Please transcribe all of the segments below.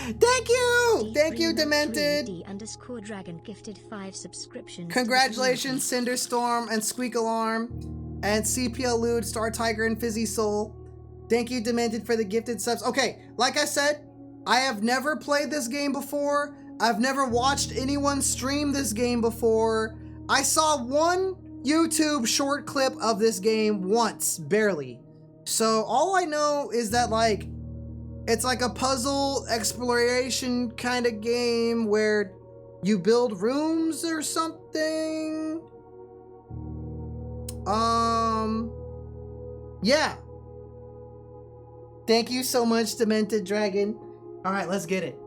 Thank you! Thank you, Demented! D_Dragon gifted 5 subscriptions. Congratulations, Cinderstorm and Squeak Alarm and CPL Lude, Star Tiger, and Fizzy Soul. Thank you, Demented, for the gifted subs. Okay, like I said, I have never played this game before. I've never watched anyone stream this game before. I saw one YouTube short clip of this game once, barely. So all I know is that like, it's like a puzzle exploration kind of game where you build rooms or something. Yeah. Thank you so much, Demented Dragon. All right, let's get it.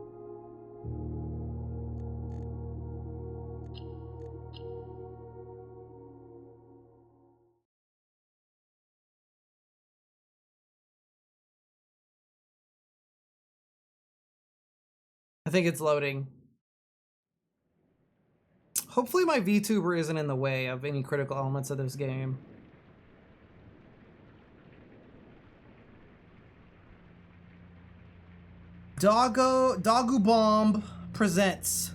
I think it's loading. Hopefully my VTuber isn't in the way of any critical elements of this game. Doggo Bomb presents,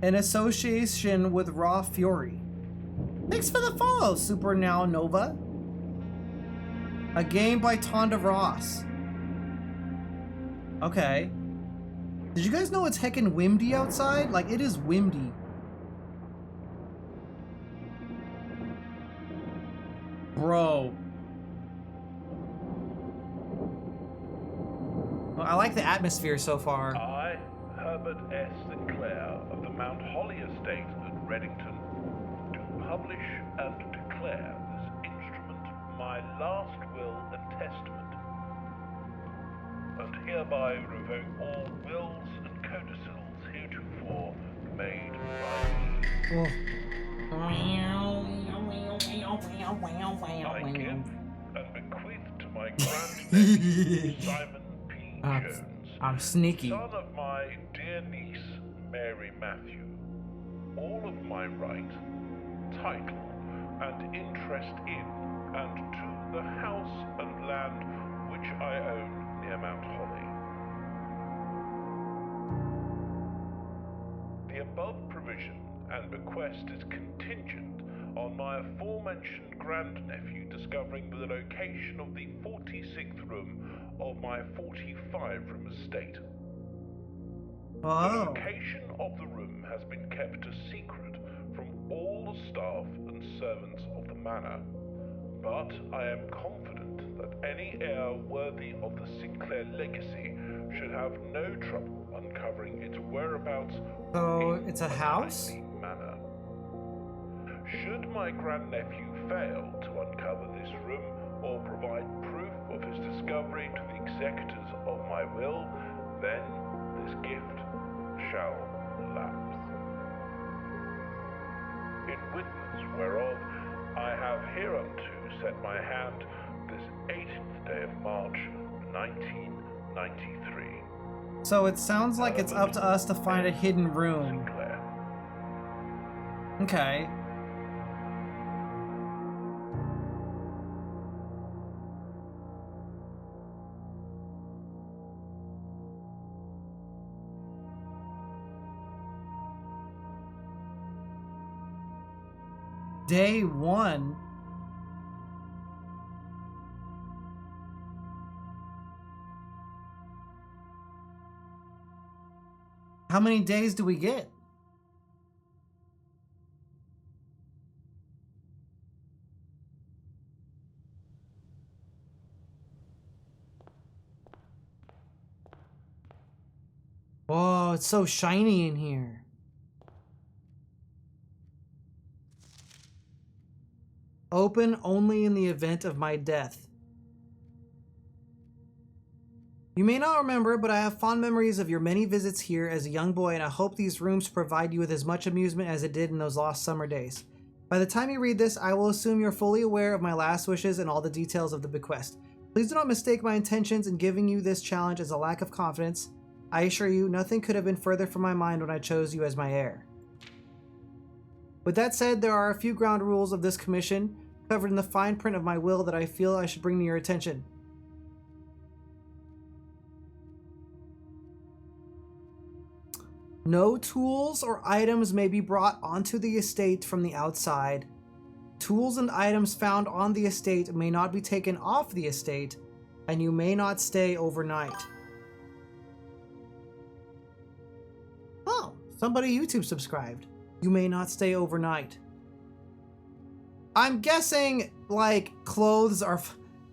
in association with Raw Fury. Thanks for the follow, Super Now Nova. A game by Tonda Ross. Okay. Did you guys know it's heckin' windy outside? Like, it is windy. Bro. Well, I like the atmosphere so far. I, Herbert S. Sinclair of the Mount Holly Estate at Reddington, do publish and declare this instrument my last will and testament, and hereby revoke all wills and codicils heretofore made by me. I give and bequeath to my grandnephew Simon P. Jones, I'm sneaky. son of my dear niece Mary Matthew, all of my right, title, and interest in and to the house and land which I own near Mount Holly. The above provision and bequest is contingent on my aforementioned grandnephew discovering the location of the 46th room of my 45-room estate. Oh. The location of the room has been kept a secret from all the staff and servants of the manor, but I am confident that any heir worthy of the Sinclair legacy should have no trouble uncovering its whereabouts. So it's a house? Manor. Should my grandnephew fail to uncover this room or provide proof of his discovery to the executors of my will, then this gift shall lapse. In witness whereof I have hereunto set my hand this 18th day of March, 1993. So it sounds like it's up to us to find a hidden room. Sinclair. Okay. Day 1. How many days do we get? Whoa, it's so shiny in here. Open only in the event of my death. You may not remember, but I have fond memories of your many visits here as a young boy, and I hope these rooms provide you with as much amusement as it did in those lost summer days. By the time you read this, I will assume you're fully aware of my last wishes and all the details of the bequest. Please do not mistake my intentions in giving you this challenge as a lack of confidence. I assure you, nothing could have been further from my mind when I chose you as my heir. With that said, there are a few ground rules of this commission covered in the fine print of my will that I feel I should bring to your attention. No tools or items may be brought onto the estate from the outside. Tools and items found on the estate may not be taken off the estate, and you may not stay overnight. Oh, somebody YouTube subscribed. You may not stay overnight. I'm guessing, like, clothes are...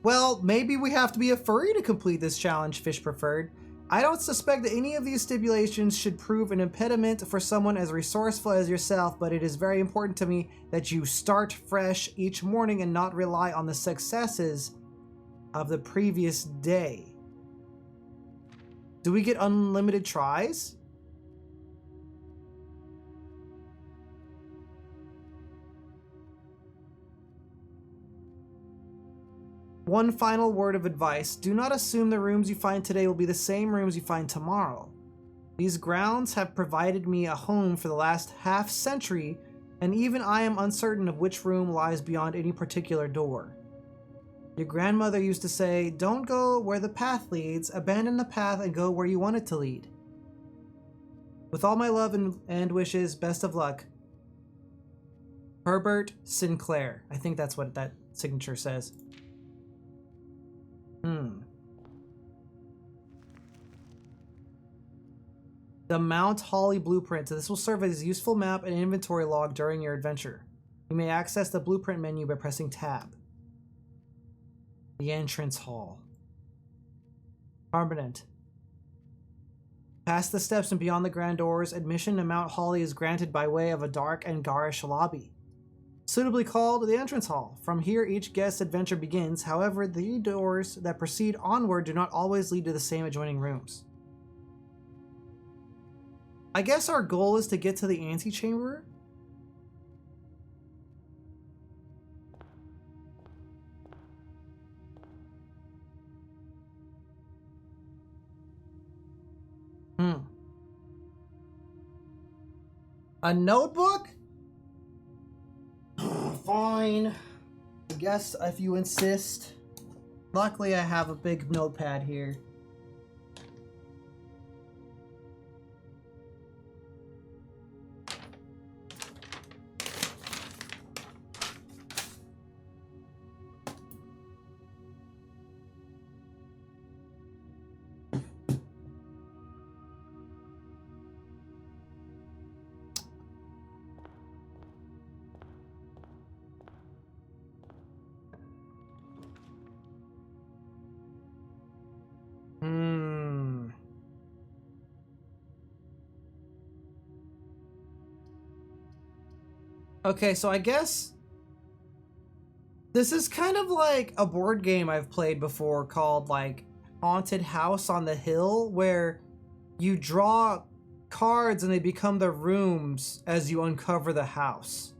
Well, maybe we have to be a furry to complete this challenge, Fish Preferred. I don't suspect that any of these stipulations should prove an impediment for someone as resourceful as yourself, but it is very important to me that you start fresh each morning and not rely on the successes of the previous day. Do we get unlimited tries? One final word of advice. Do not assume the rooms you find today will be the same rooms you find tomorrow. These grounds have provided me a home for the last half century, and even I am uncertain of which room lies beyond any particular door. Your grandmother used to say, don't go where the path leads, abandon the path and go where you want it to lead. With all my love and wishes, best of luck. Herbert Sinclair. I think that's what that signature says. The Mount Holly Blueprint. This will serve as a useful map and inventory log during your adventure. You may access the blueprint menu by pressing tab. The entrance hall. Permanent. Past the steps and beyond the grand doors, admission to Mount Holly is granted by way of a dark and garish lobby, suitably called the entrance hall. From here, each guest's adventure begins. However, the doors that proceed onward do not always lead to the same adjoining rooms. I guess our goal is to get to the antechamber. A notebook? Fine. I guess if you insist. Luckily, I have a big notepad here. Okay, so I guess this is kind of like a board game I've played before called like Haunted House on the Hill, where you draw cards and they become the rooms as you uncover the house.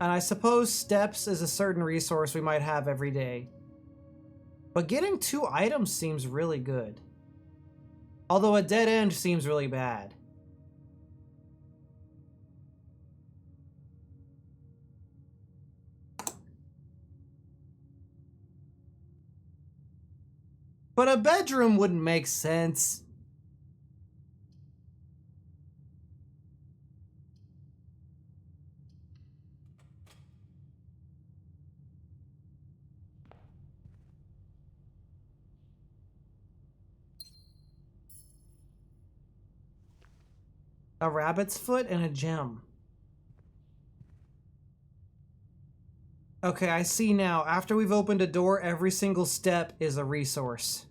And I suppose steps is a certain resource we might have every day. But getting 2 items seems really good. Although a dead end seems really bad. But a bedroom wouldn't make sense. A rabbit's foot and a gem. Okay, I see now. After we've opened a door, every single step is a resource.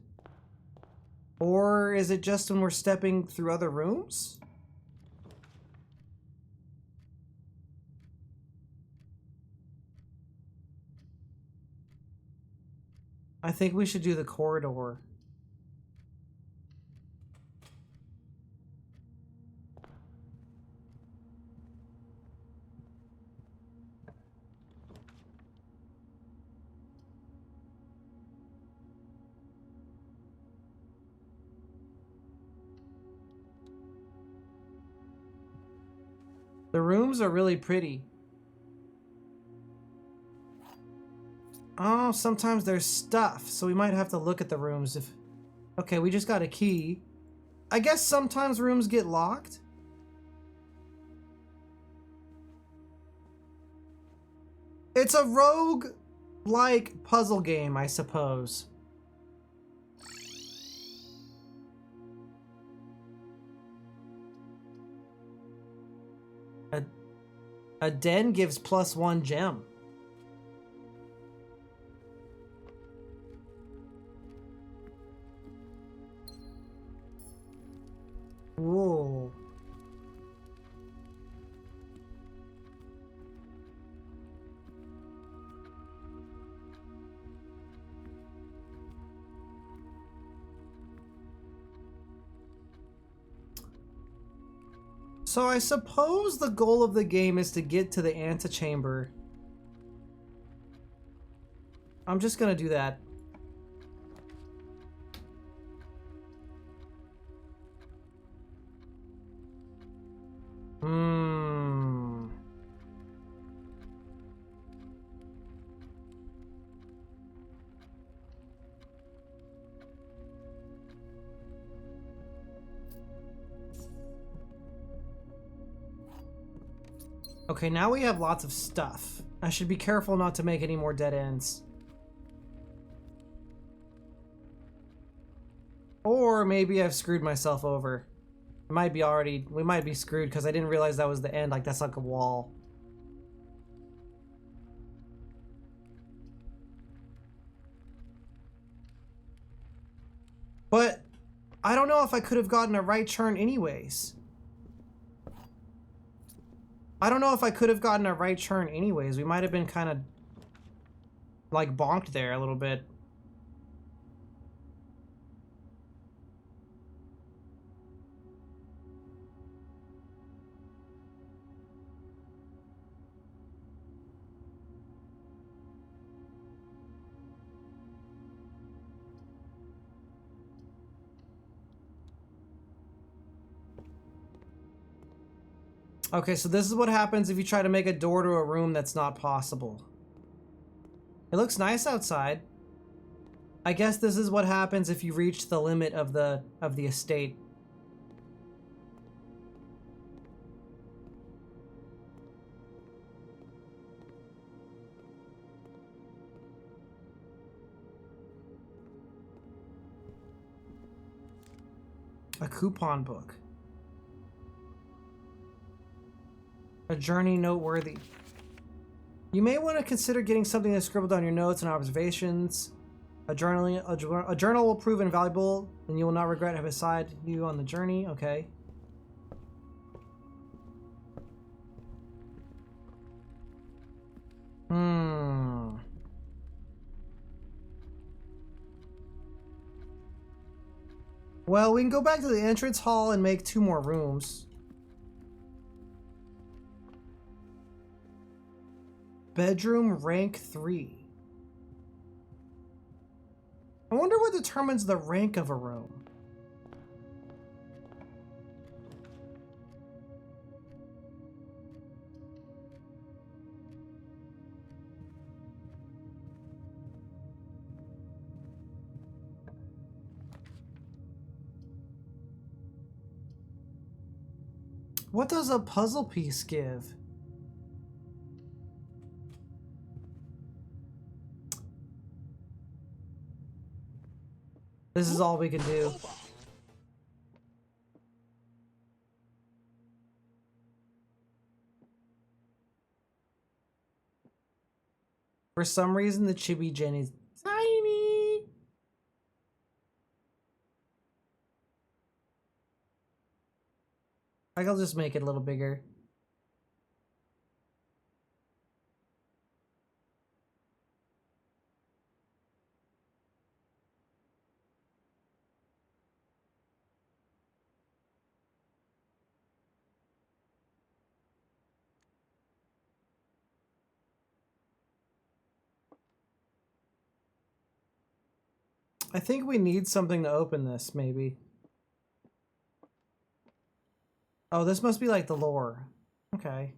Or is it just when we're stepping through other rooms? I think we should do the corridor. The rooms are really pretty. Oh, sometimes there's stuff, so we might have to look at the rooms if... Okay, we just got a key. I guess sometimes rooms get locked. It's a rogue-like puzzle game, I suppose. A den gives +1 gem. Whoa. So I suppose the goal of the game is to get to the antechamber. I'm just gonna do that. Okay, now we have lots of stuff. I should be careful not to make any more dead ends. Or maybe I've screwed myself over. We might be screwed because I didn't realize that was the end. Like, that's like a wall. But I don't know if I could have gotten a right turn anyways. We might have been kind of like bonked there a little bit. Okay, so this is what happens if you try to make a door to a room that's not possible. It looks nice outside. I guess this is what happens if you reach the limit of the estate. A coupon book. A journey noteworthy. You may want to consider getting something to scribble down your notes and observations. A journal will prove invaluable, and you will not regret having beside you on the journey. Okay. Well, we can go back to the entrance hall and make 2 more rooms. Bedroom rank 3. I wonder what determines the rank of a room. What does a puzzle piece give? This is all we can do. For some reason, the Chibi Gen is tiny. I'll just make it a little bigger. I think we need something to open this, maybe. Oh, this must be like the lore. Okay.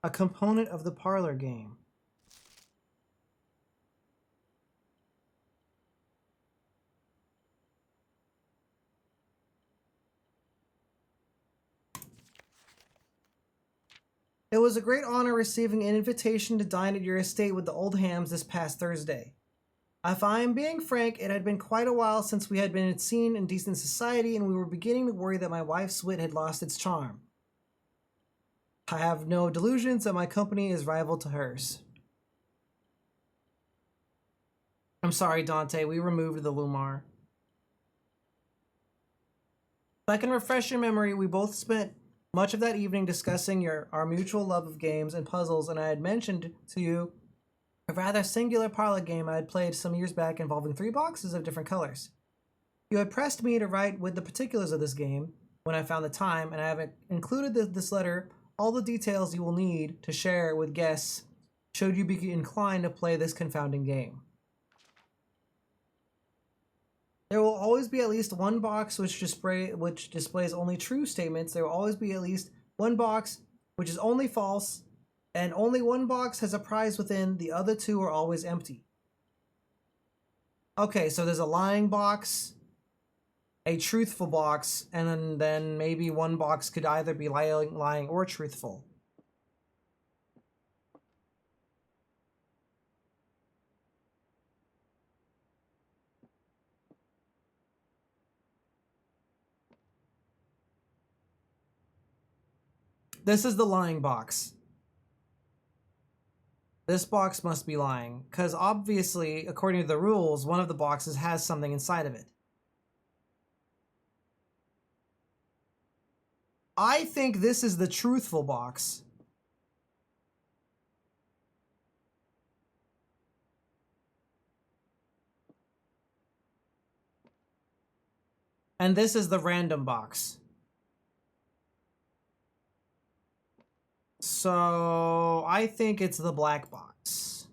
A component of the parlor game. It was a great honor receiving an invitation to dine at your estate with the old hams this past Thursday. If I am being frank, it had been quite a while since we had been seen in decent society, and we were beginning to worry that my wife's wit had lost its charm. I have no delusions that my company is rival to hers. I'm sorry, Dante, we removed the Lumar. If I can refresh your memory, we both spent much of that evening discussing our mutual love of games and puzzles, and I had mentioned to you a rather singular parlor game I had played some years back involving 3 boxes of different colors. You had pressed me to write with the particulars of this game when I found the time, and I have included this letter all the details you will need to share with guests should you be inclined to play this confounding game. There will always be at least one box which displays only true statements. There will always be at least one box which is only false, and only one box has a prize within. The other 2 are always empty. Okay, so there's a lying box, a truthful box, and then maybe one box could either be lying or truthful. This is the lying box. This box must be lying, because obviously, according to the rules, one of the boxes has something inside of it. I think this is the truthful box. And this is the random box. So I think it's the black box.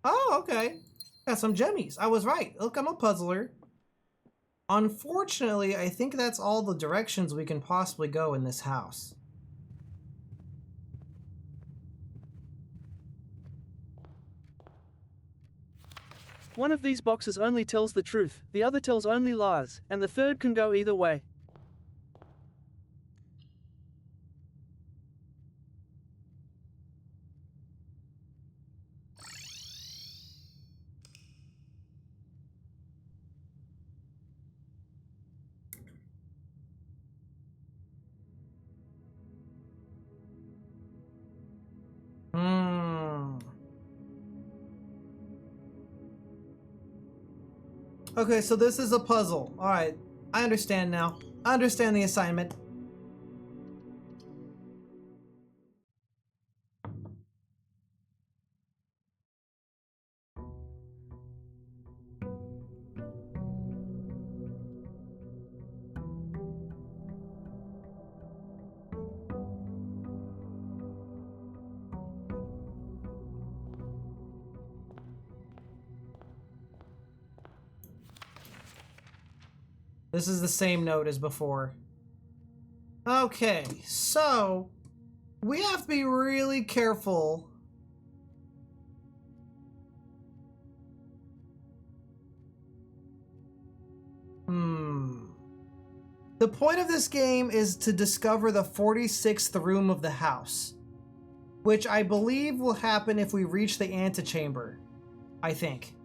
Oh, okay. Got some jemmies. I was right. Look, I'm a puzzler. Unfortunately, I think that's all the directions we can possibly go in this house. One of these boxes only tells the truth, the other tells only lies, and the third can go either way. Okay, so this is a puzzle. Alright, I understand now. I understand the assignment. This is the same note as before. Okay, so we have to be really careful. The point of this game is to discover the 46th room of the house, which I believe will happen if we reach the antechamber, I think.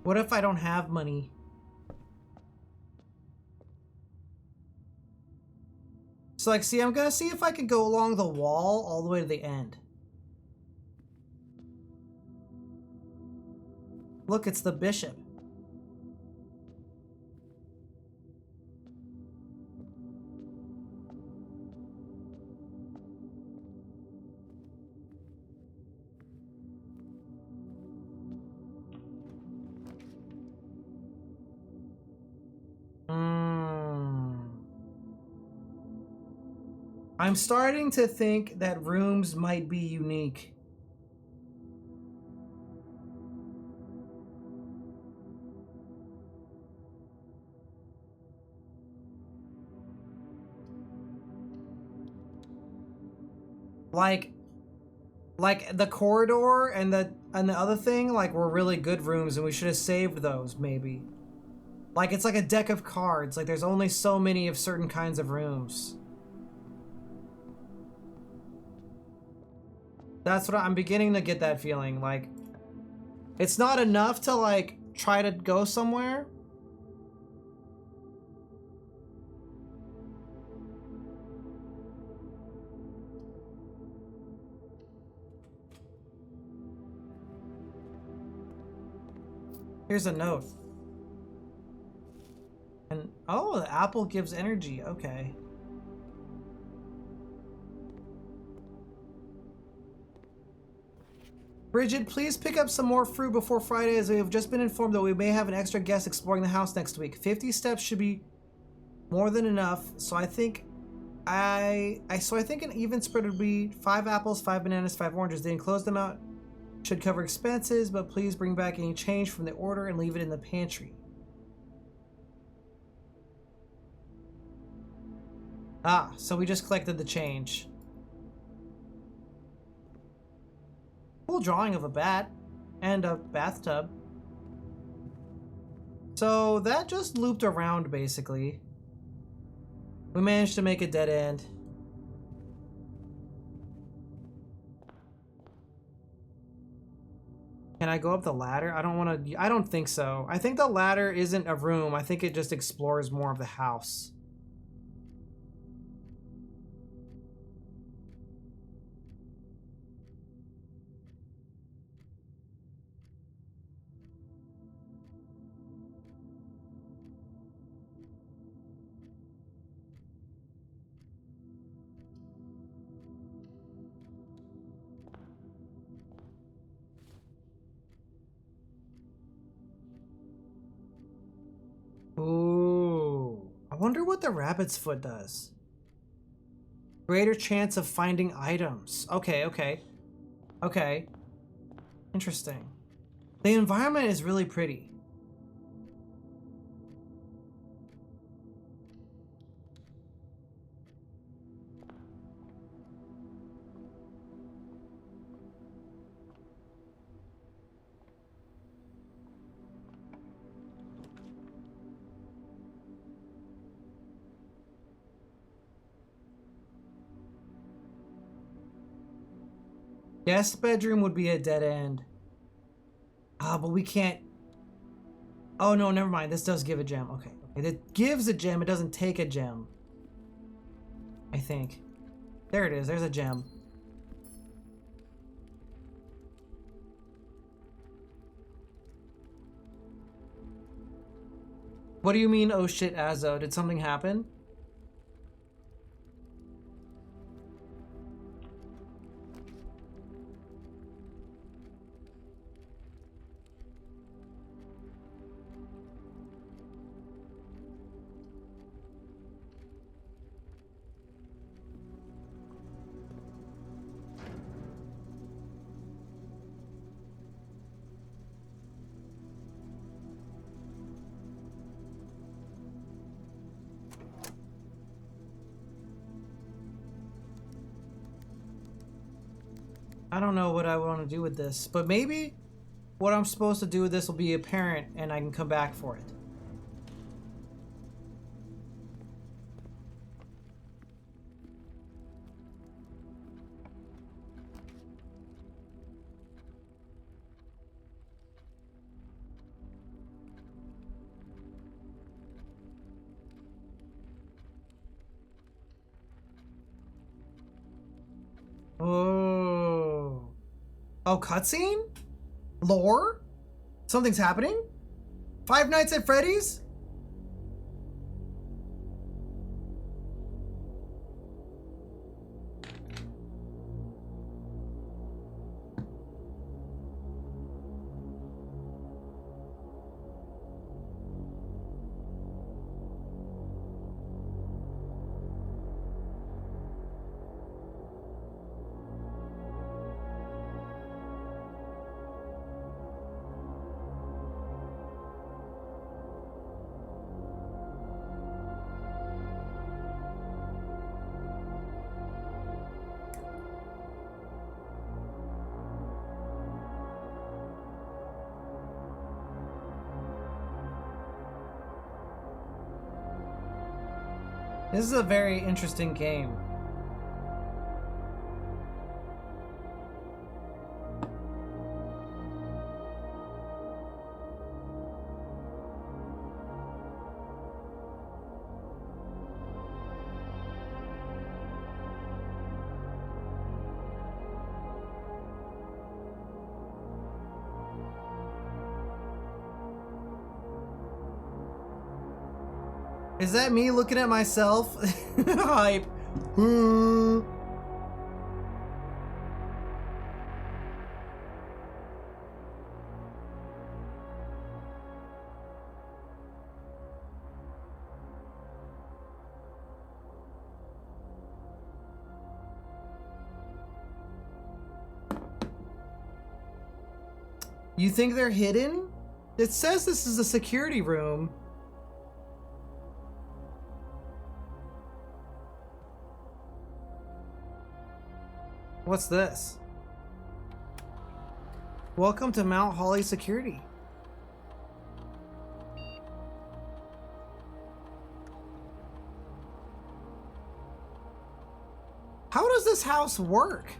What if I don't have money? So like, see, I'm gonna see if I can go along the wall all the way to the end. Look, it's the bishop. I'm starting to think that rooms might be unique. Like the corridor and the other thing, like, were really good rooms and we should have saved those, maybe. Like, it's like a deck of cards. Like, there's only so many of certain kinds of rooms. That's what I'm beginning to get, that feeling. Like, it's not enough to, like, try to go somewhere. Here's a note. And, oh, the apple gives energy. Okay. Bridget, please pick up some more fruit before Friday, as we have just been informed that we may have an extra guest exploring the house next week. 50 steps should be more than enough, so I think an even spread would be 5 apples, 5 bananas, 5 oranges. Then close them out. Should cover expenses, but please bring back any change from the order and leave it in the pantry. Ah, so we just collected the change. Cool drawing of a bat and a bathtub. So that just looped around, basically. We managed to make a dead end. Can I go up the ladder? I don't think so. I think the ladder isn't a room. I think it just explores more of the house. Ooh. I wonder what the rabbit's foot does. Greater chance of finding items. Okay, okay. Okay. Interesting. The environment is really pretty. Guest bedroom would be a dead end. Ah, but we can't... Oh, no, never mind. This does give a gem. Okay. It gives a gem. It doesn't take a gem. I think. There it is. There's a gem. What do you mean, oh shit, Azo? Did something happen? I don't know what I want to do with this, but maybe what I'm supposed to do with this will be apparent and I can come back for it. Oh. Oh, cutscene? Lore? Something's happening? Five Nights at Freddy's? This is a very interesting game. Is that me looking at myself? Hype. You think they're hidden? It says this is a security room. What's this? Welcome to Mount Holly Security. How does this house work?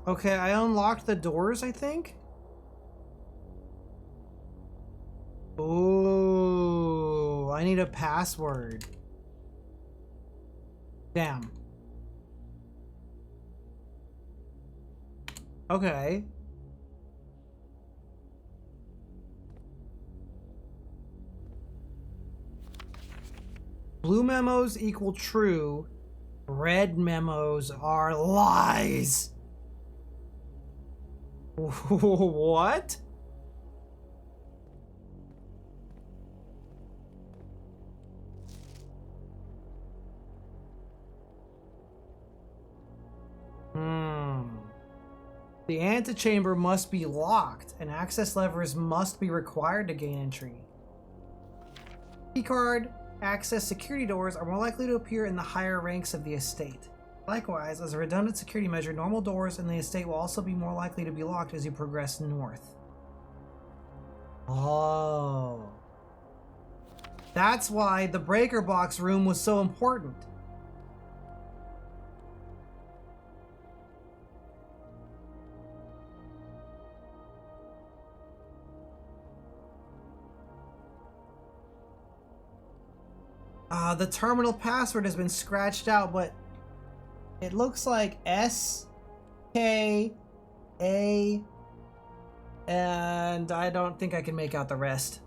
Okay, I unlocked the doors, I think. Ooh, I need a password. Damn. Okay. Blue memos equal true. Red memos are lies. What? The antechamber must be locked, and access levers must be required to gain entry. Keycard access security doors are more likely to appear in the higher ranks of the estate. Likewise, as a redundant security measure, normal doors in the estate will also be more likely to be locked as you progress north. Oh. That's why the breaker box room was so important. The terminal password has been scratched out, but it looks like S, K, A, and I don't think I can make out the rest.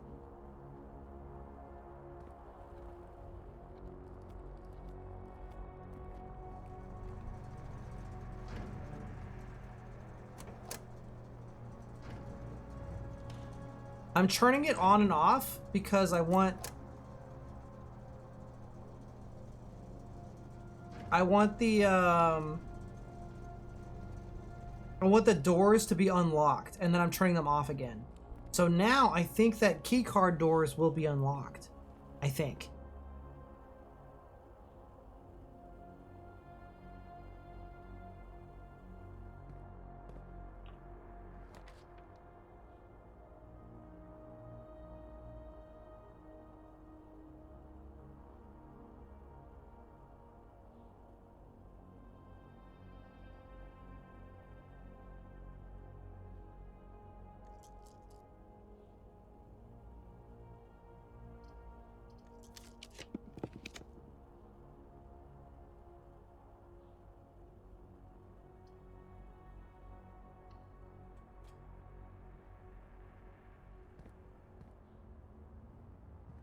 I'm turning it on and off because I want the doors to be unlocked, and then I'm turning them off again. So now I think that keycard doors will be unlocked. I think.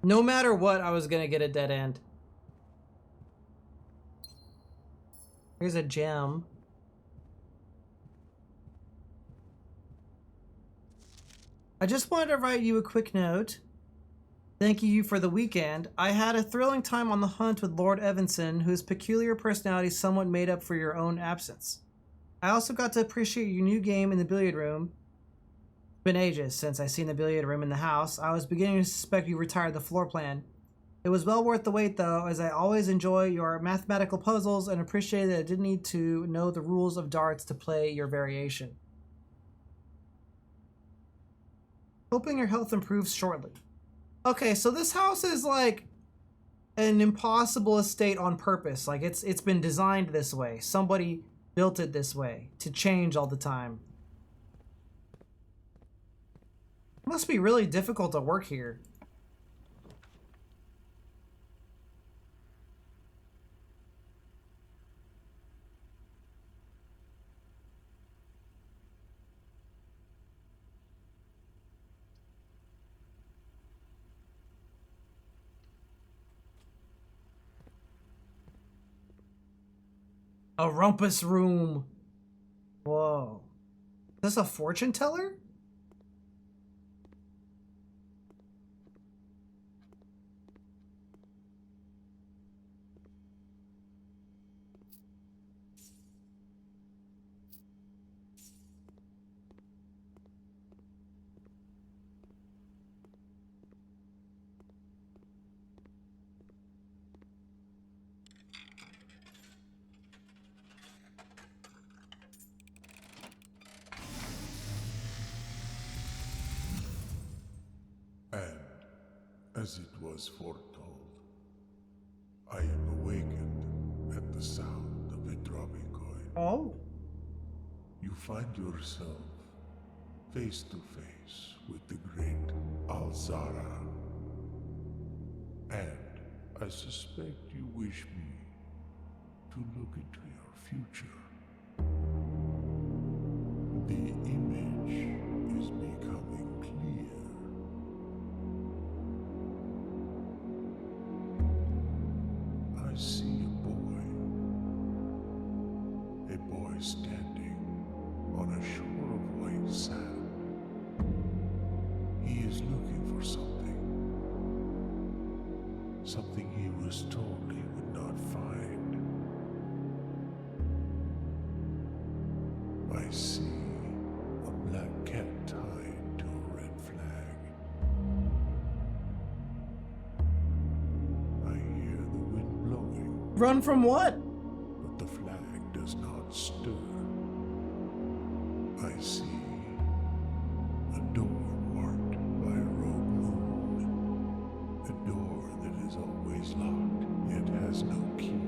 No matter what, I was gonna get a dead end. Here's a gem. I just wanted to write you a quick note. Thank you for the weekend. I had a thrilling time on the hunt with Lord Evanson, whose peculiar personality somewhat made up for your own absence. I also got to appreciate your new game in the billiard room. It's been ages since I seen the billiard room in the house. I was beginning to suspect you retired the floor plan. It was well worth the wait though, as I always enjoy your mathematical puzzles and appreciate that I didn't need to know the rules of darts to play your variation. Hoping your health improves shortly. Okay, so this house is like an impossible estate on purpose. Like it's been designed this way. Somebody built it this way to change all the time. It must be really difficult to work here. A rumpus room. Whoa. Is this a fortune teller? And, as it was foretold, I am awakened at the sound of a dropping coin. Oh. You find yourself face to face with the great Alzara. And I suspect you wish me to look into your future. The image is becoming clear. I see a boy standing on a shore of white sand. He is looking for something he was told he would not find. I see a black cat tied to a red flag. I hear the wind blowing. Run from what? But the flag does not stir. I see a door marked by a rogue moon. A door that is always locked, yet has no key.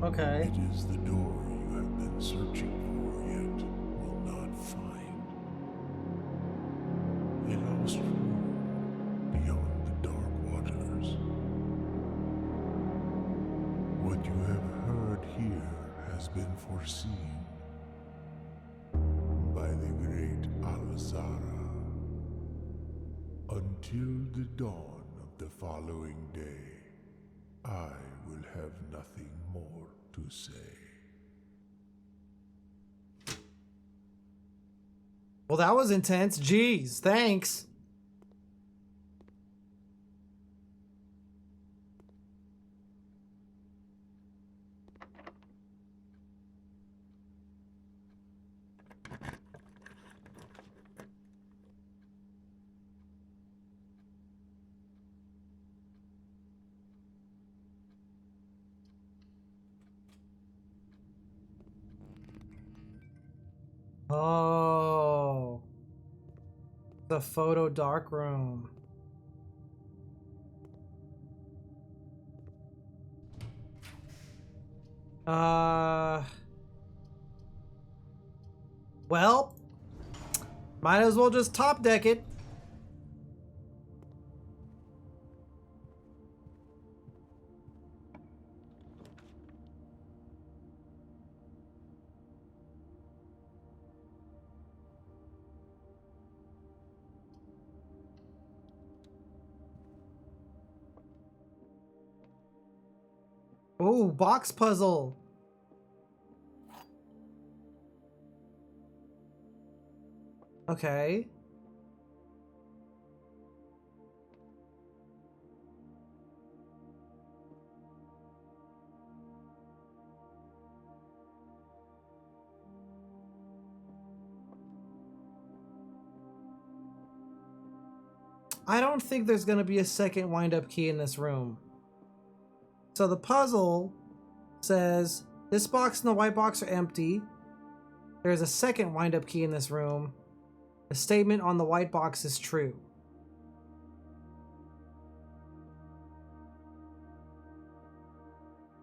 Okay. It is the door you have been searching for, yet will not find. A lost room beyond the dark waters. What you have heard here has been foreseen by the great Alzara. Until the dawn of the following day, I will have nothing more to say. Well, that was intense. Jeez, thanks. Oh. The photo dark room. Well, might as well just top deck it. Oh, box puzzle. Okay. I don't think there's going to be a second wind-up key in this room. So the puzzle says this box and the white box are empty. There's a second wind-up key in this room. The statement on the white box is true.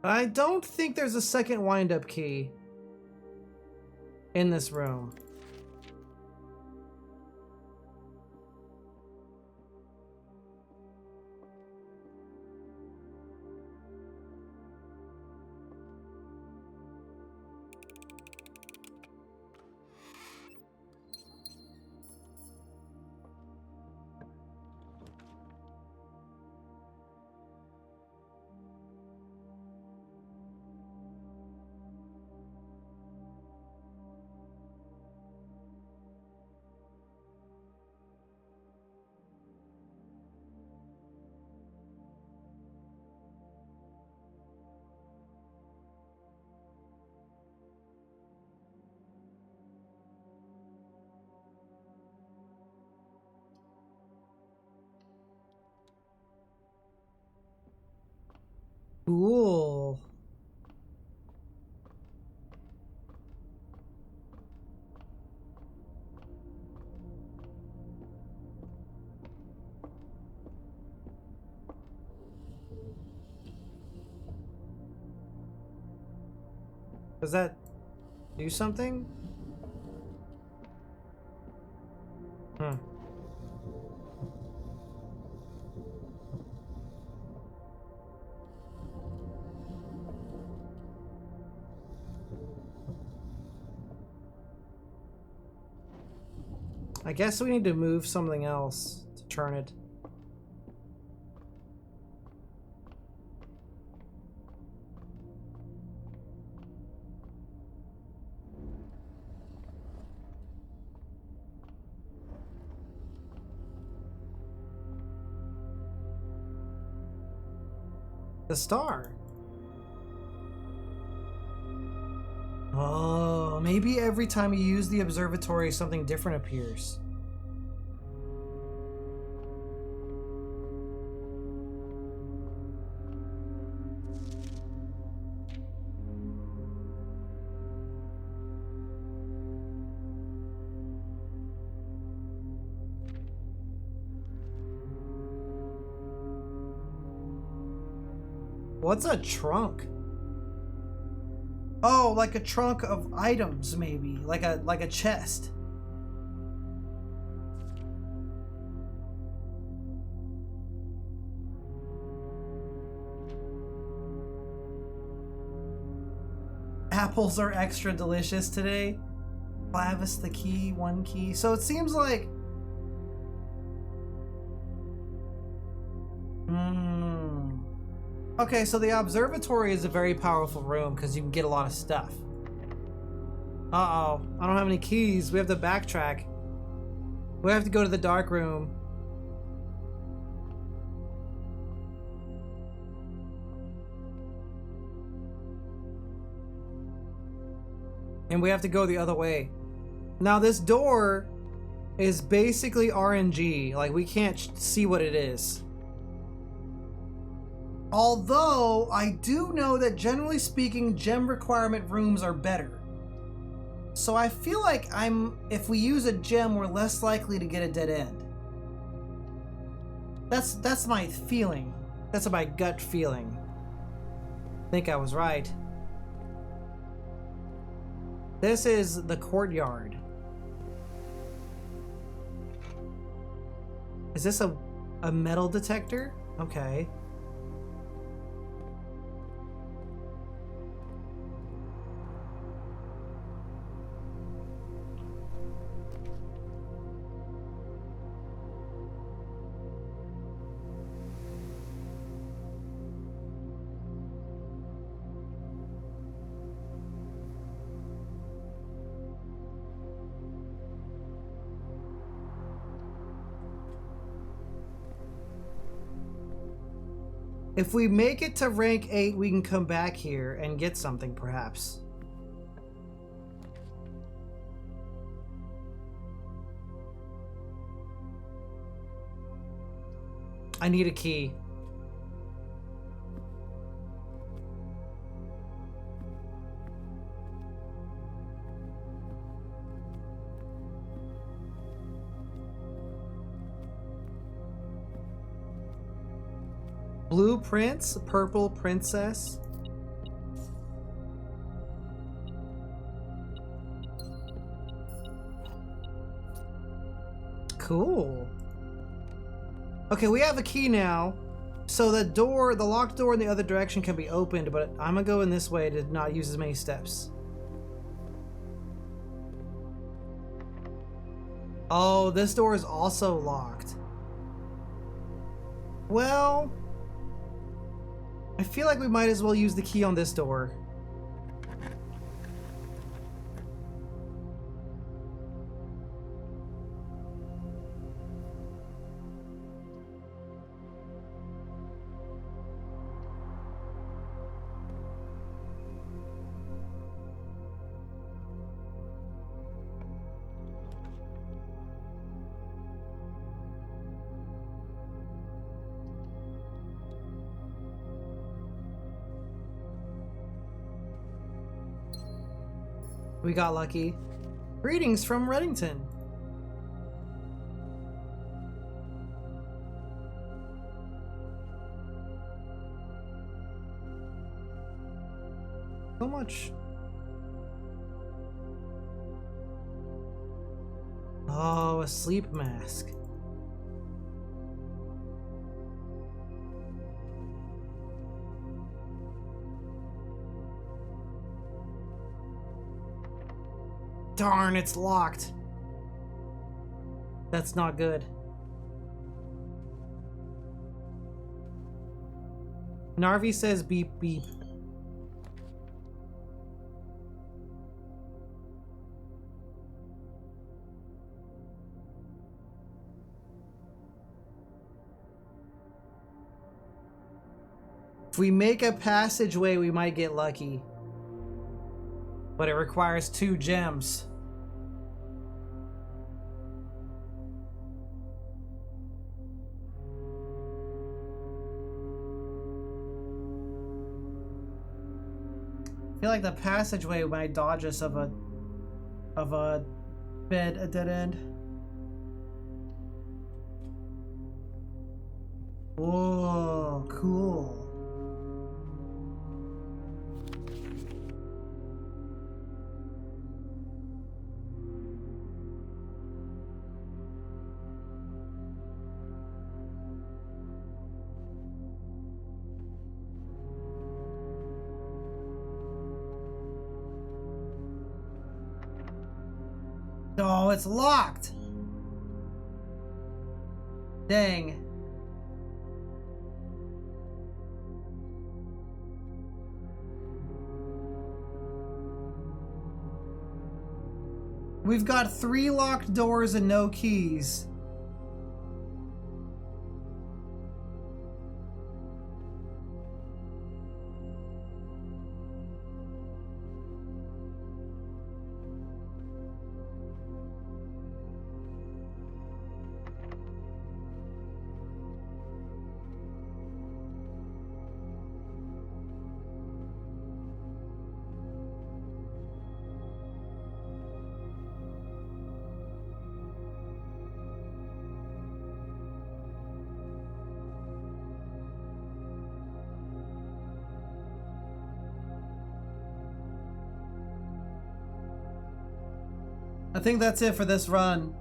I don't think there's a second wind-up key in this room. Cool. Does that do something? Hmm. I guess we need to move something else to turn it. The star. Oh, maybe every time you use the observatory, something different appears. What's a trunk? Oh, like a trunk of items, maybe. Like a chest. Apples are extra delicious today. Clavis the key, one key. So it seems like... Okay, so the observatory is a very powerful room because you can get a lot of stuff. Uh-oh, I don't have any keys. We have to backtrack. We have to go to the dark room. And we have to go the other way. Now this door is basically RNG. Like, we can't see what it is. Although, I do know that generally speaking, gem requirement rooms are better. So I feel like if we use a gem, we're less likely to get a dead end. That's my feeling. That's my gut feeling. I think I was right. This is the courtyard. Is this a metal detector? Okay. If we make it to rank 8, we can come back here and get something, perhaps. I need a key. Blue prince, purple princess. Cool. Okay, we have a key now. So the door, the locked door in the other direction can be opened, but I'm gonna go in this way to not use as many steps. Oh, this door is also locked. Well, I feel like we might as well use the key on this door. We got lucky. Greetings from Reddington. So much. Oh, a sleep mask. Darn, it's locked. That's not good. Narvi says beep beep. If we make a passageway, we might get lucky. But it requires 2 gems. I feel like the passageway might dodge us of a dead end. Whoa, cool. Oh, it's locked. Dang. We've got 3 locked doors and no keys. I think that's it for this run.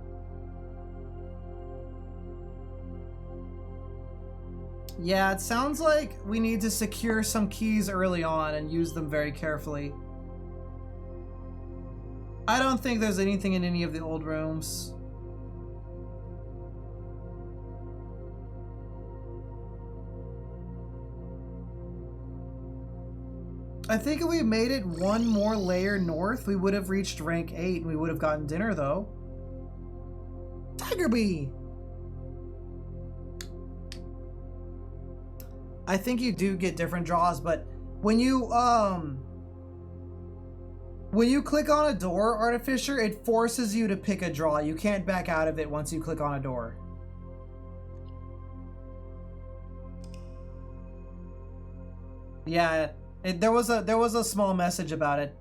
Yeah, it sounds like we need to secure some keys early on and use them very carefully. I don't think there's anything in any of the old rooms. I think if we made it 1 more layer north, we would have reached rank 8 and we would have gotten dinner though. Tiger Bee! I think you do get different draws, but when you click on a door, Artificer, it forces you to pick a draw. You can't back out of it once you click on a door. Yeah, there was a small message about it.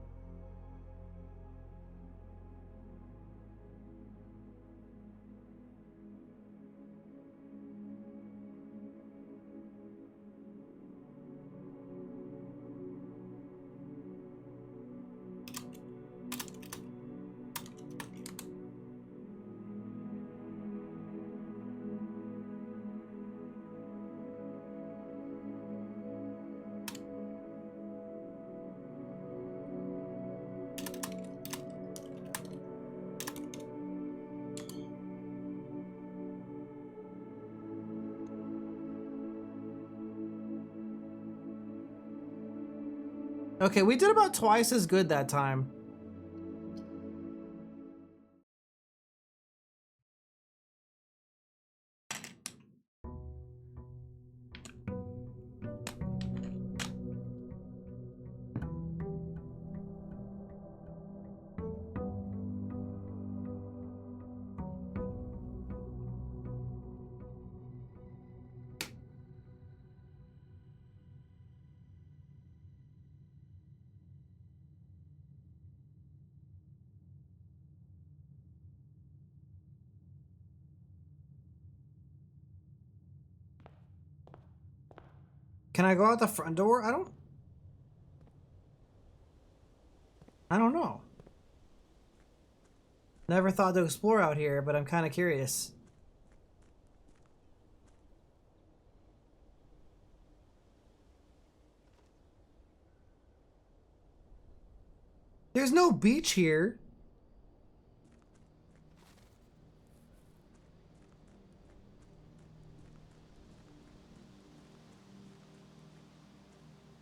Okay, we did about twice as good that time. Can I go out the front door? I don't know. Never thought to explore out here, but I'm kind of curious. There's no beach here.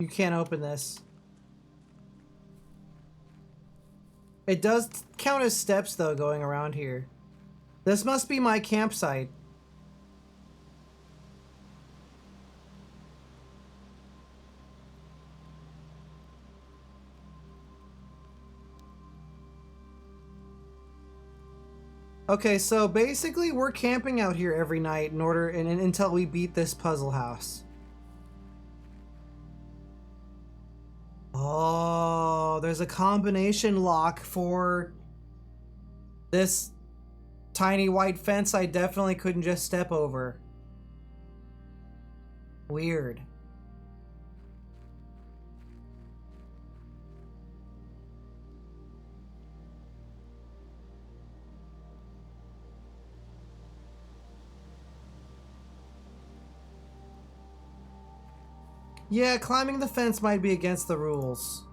You can't open this. It does count as steps, though, going around here. This must be my campsite. Okay, so basically we're camping out here every night in order until we beat this puzzle house. Oh, there's a combination lock for this tiny white fence I definitely couldn't just step over. Weird. Yeah, climbing the fence might be against the rules.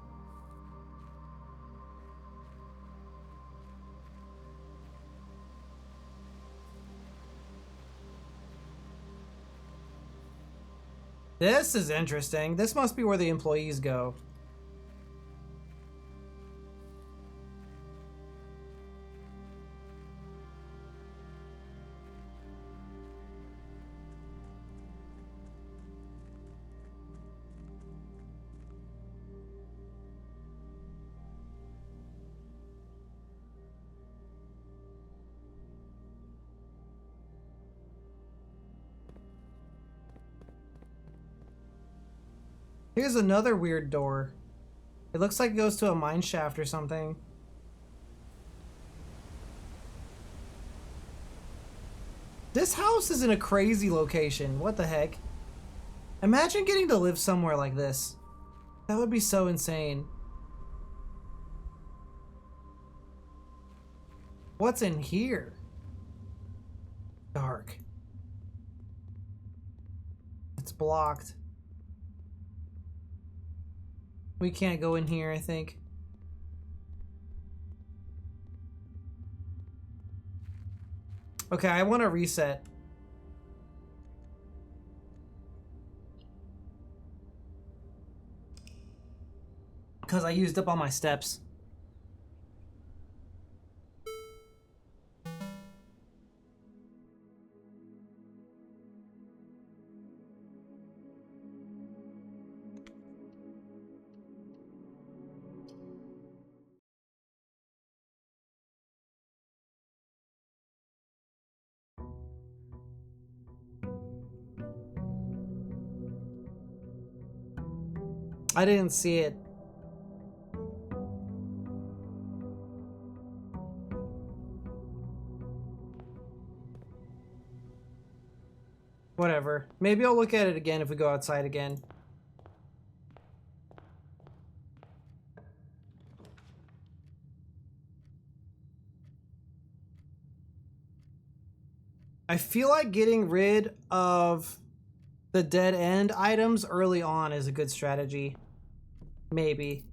This is interesting. This must be where the employees go. Here's another weird door. It looks like it goes to a mine shaft or something. This house is in a crazy location. What the heck? Imagine getting to live somewhere like this. That would be so insane. What's in here? Dark. It's blocked. We can't go in here, I think. Okay, I want to reset. Because I used up all my steps. I didn't see it. Whatever. Maybe I'll look at it again if we go outside again. I feel like getting rid of the dead end items early on is a good strategy. Maybe.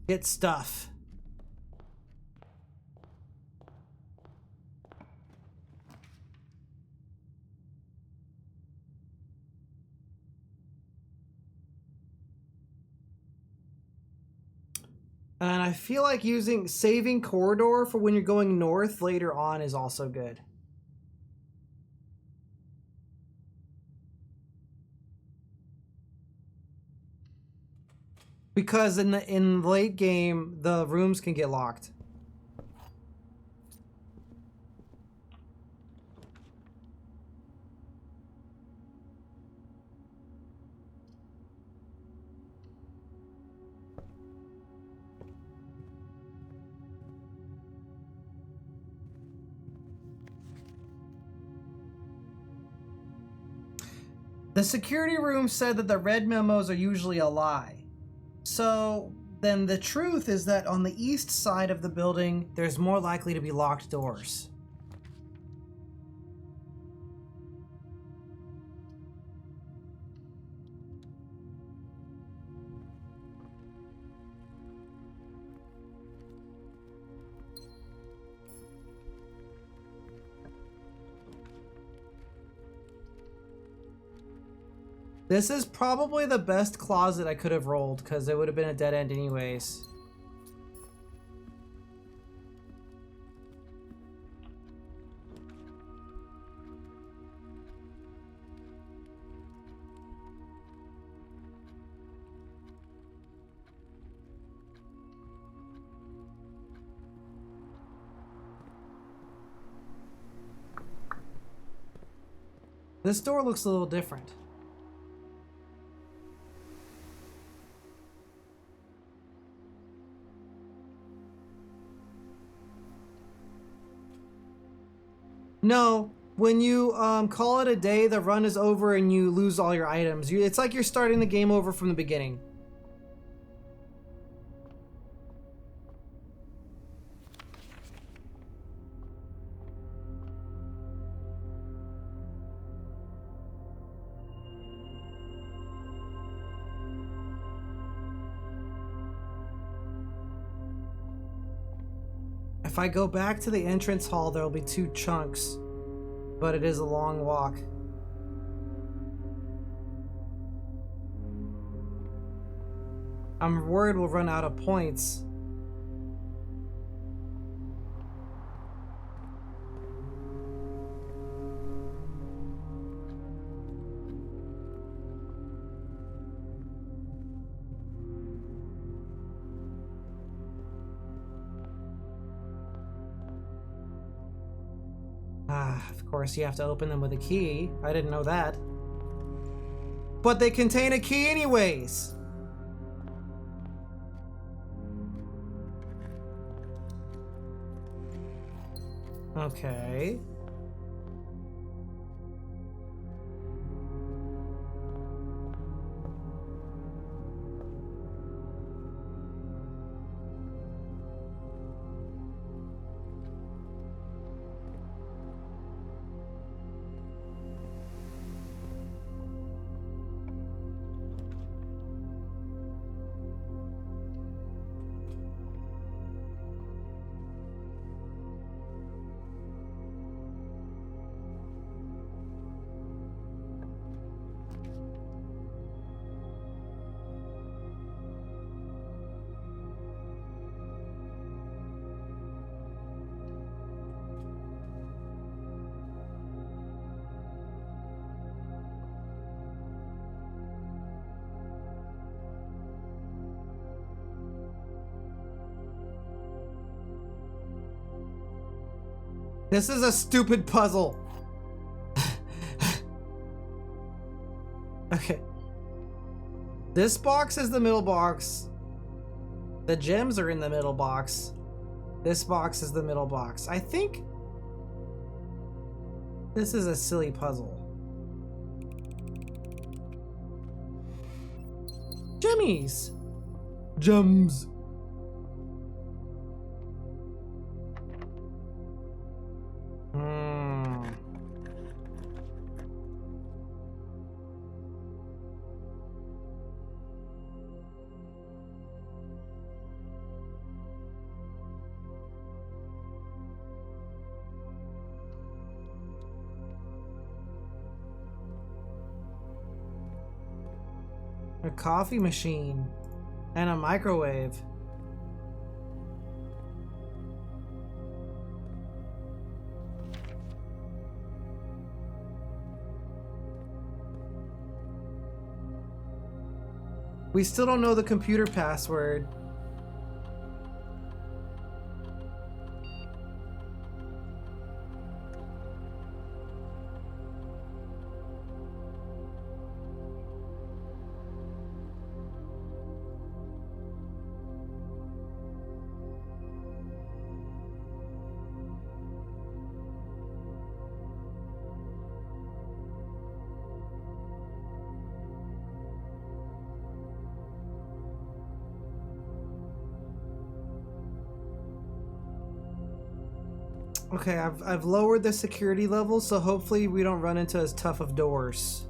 Get stuff. And I feel like saving corridor for when you're going north later on is also good. Because in the late game, the rooms can get locked. The security room said that the red memos are usually a lie. So then the truth is that on the east side of the building, there's more likely to be locked doors. This is probably the best closet I could have rolled, because it would have been a dead end anyways. This door looks a little different. No, when you call it a day, the run is over and you lose all your items. It's like you're starting the game over from the beginning. If I go back to the entrance hall, there'll be 2 chunks, but it is a long walk. I'm worried we'll run out of points. Of course you have to open them with a key. I didn't know that. But they contain a key anyways! Okay. This is a stupid puzzle. Okay. This box is the middle box. The gems are in the middle box. This box is the middle box. I think this is a silly puzzle. Jemmies! Gems! A coffee machine and a microwave. We still don't know the computer password. Okay, I've lowered the security level, so hopefully we don't run into as tough of doors.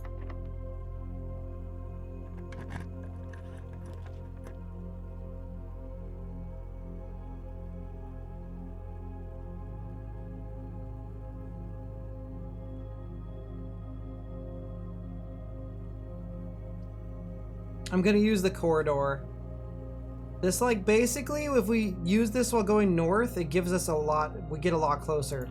I'm gonna use the corridor. This, like, basically, if we use this while going north, it gives us a lot, we get a lot closer.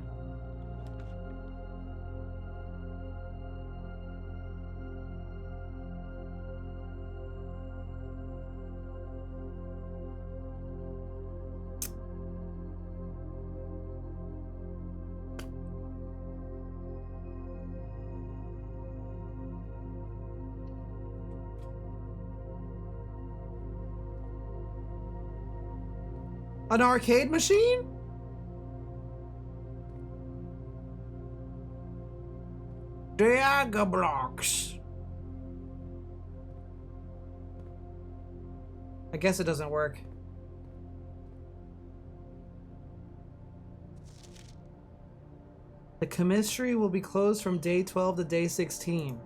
An arcade machine? Diaga blocks. I guess it doesn't work. The chemistry will be closed from day 12 to day 16.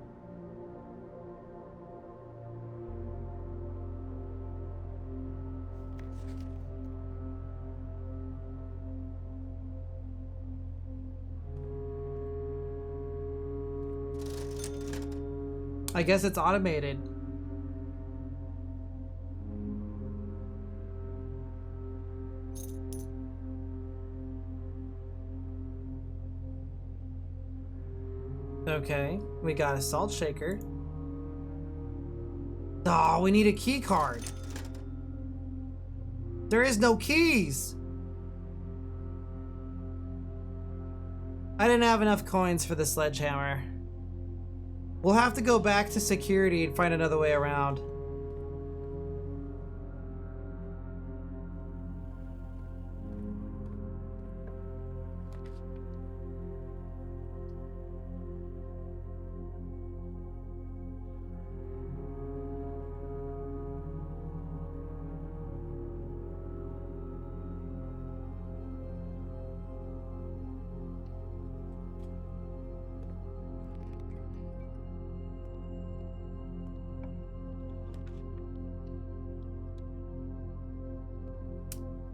I guess it's automated. Okay, we got a salt shaker. Oh, we need a key card. There is no keys. I didn't have enough coins for the sledgehammer. We'll have to go back to security and find another way around.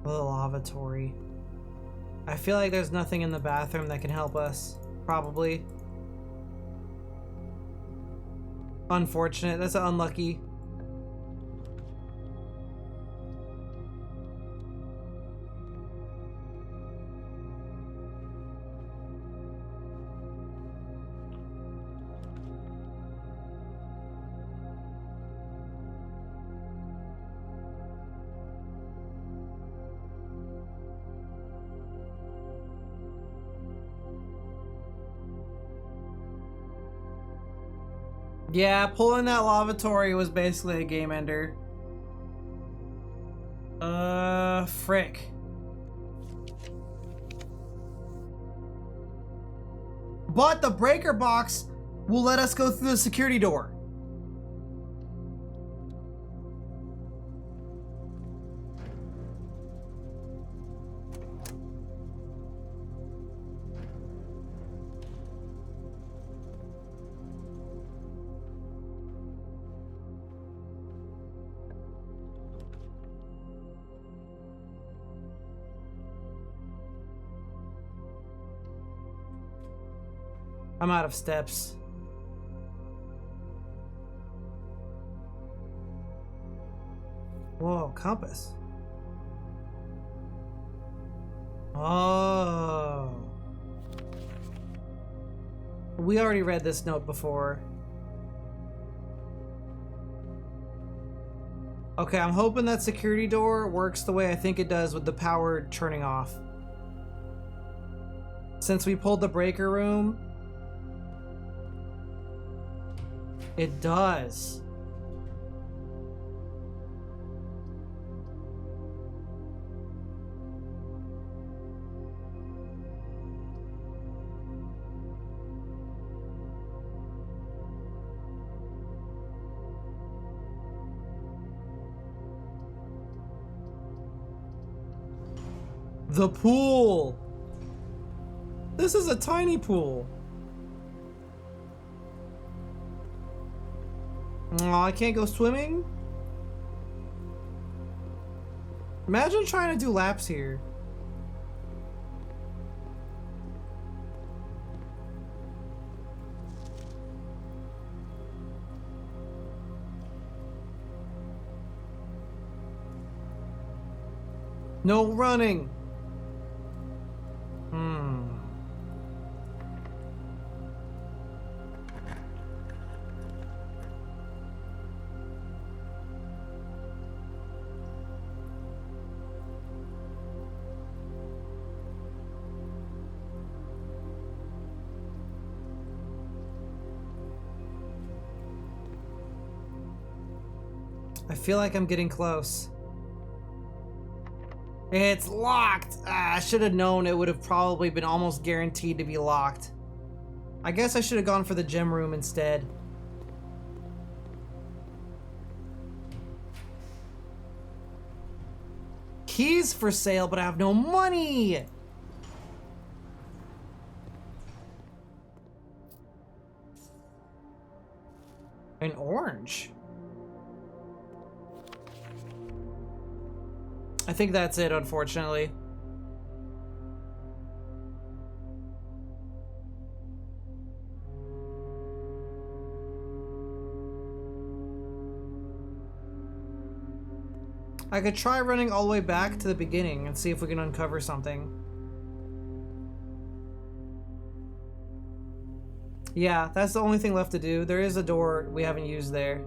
The lavatory. I feel like there's nothing in the bathroom that can help us. Probably. Unfortunate. That's unlucky. Yeah, pulling that lavatory was basically a game ender. Frick. But the breaker box will let us go through the security door. I'm out of steps. Whoa, compass. Oh. We already read this note before. Okay, I'm hoping that security door works the way I think it does with the power turning off. Since we pulled the breaker room, it does. The pool. This is a tiny pool. Oh, I can't go swimming? Imagine trying to do laps here. No running. I feel like I'm getting close. It's locked! I should have known it would have probably been almost guaranteed to be locked. I guess I should have gone for the gem room instead. Keys for sale, but I have no money! An orange. I think that's it, unfortunately. I could try running all the way back to the beginning and see if we can uncover something. Yeah, that's the only thing left to do. There is a door we haven't used there.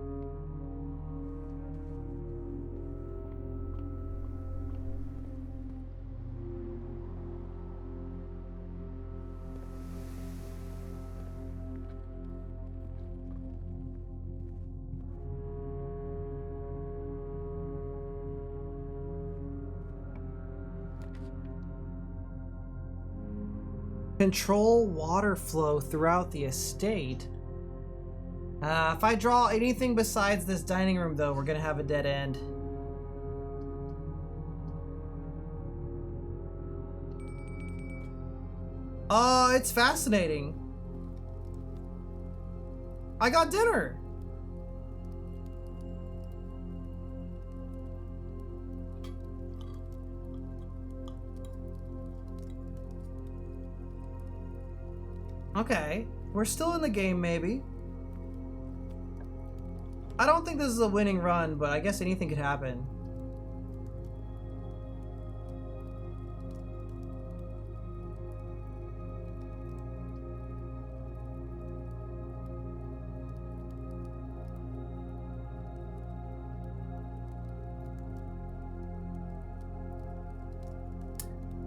Control water flow throughout the estate. If I draw anything besides this dining room, though, we're gonna have a dead end. It's fascinating. I got dinner. Okay, we're still in the game, maybe. I don't think this is a winning run, but I guess anything could happen.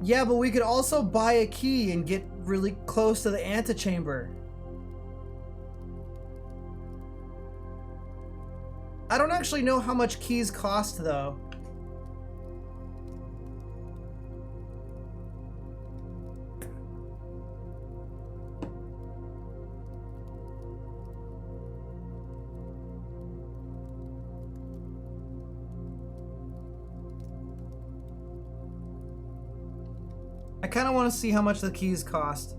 Yeah, but we could also buy a key and get really close to the antechamber. I don't actually know how much keys cost though. I kind of want to see how much the keys cost.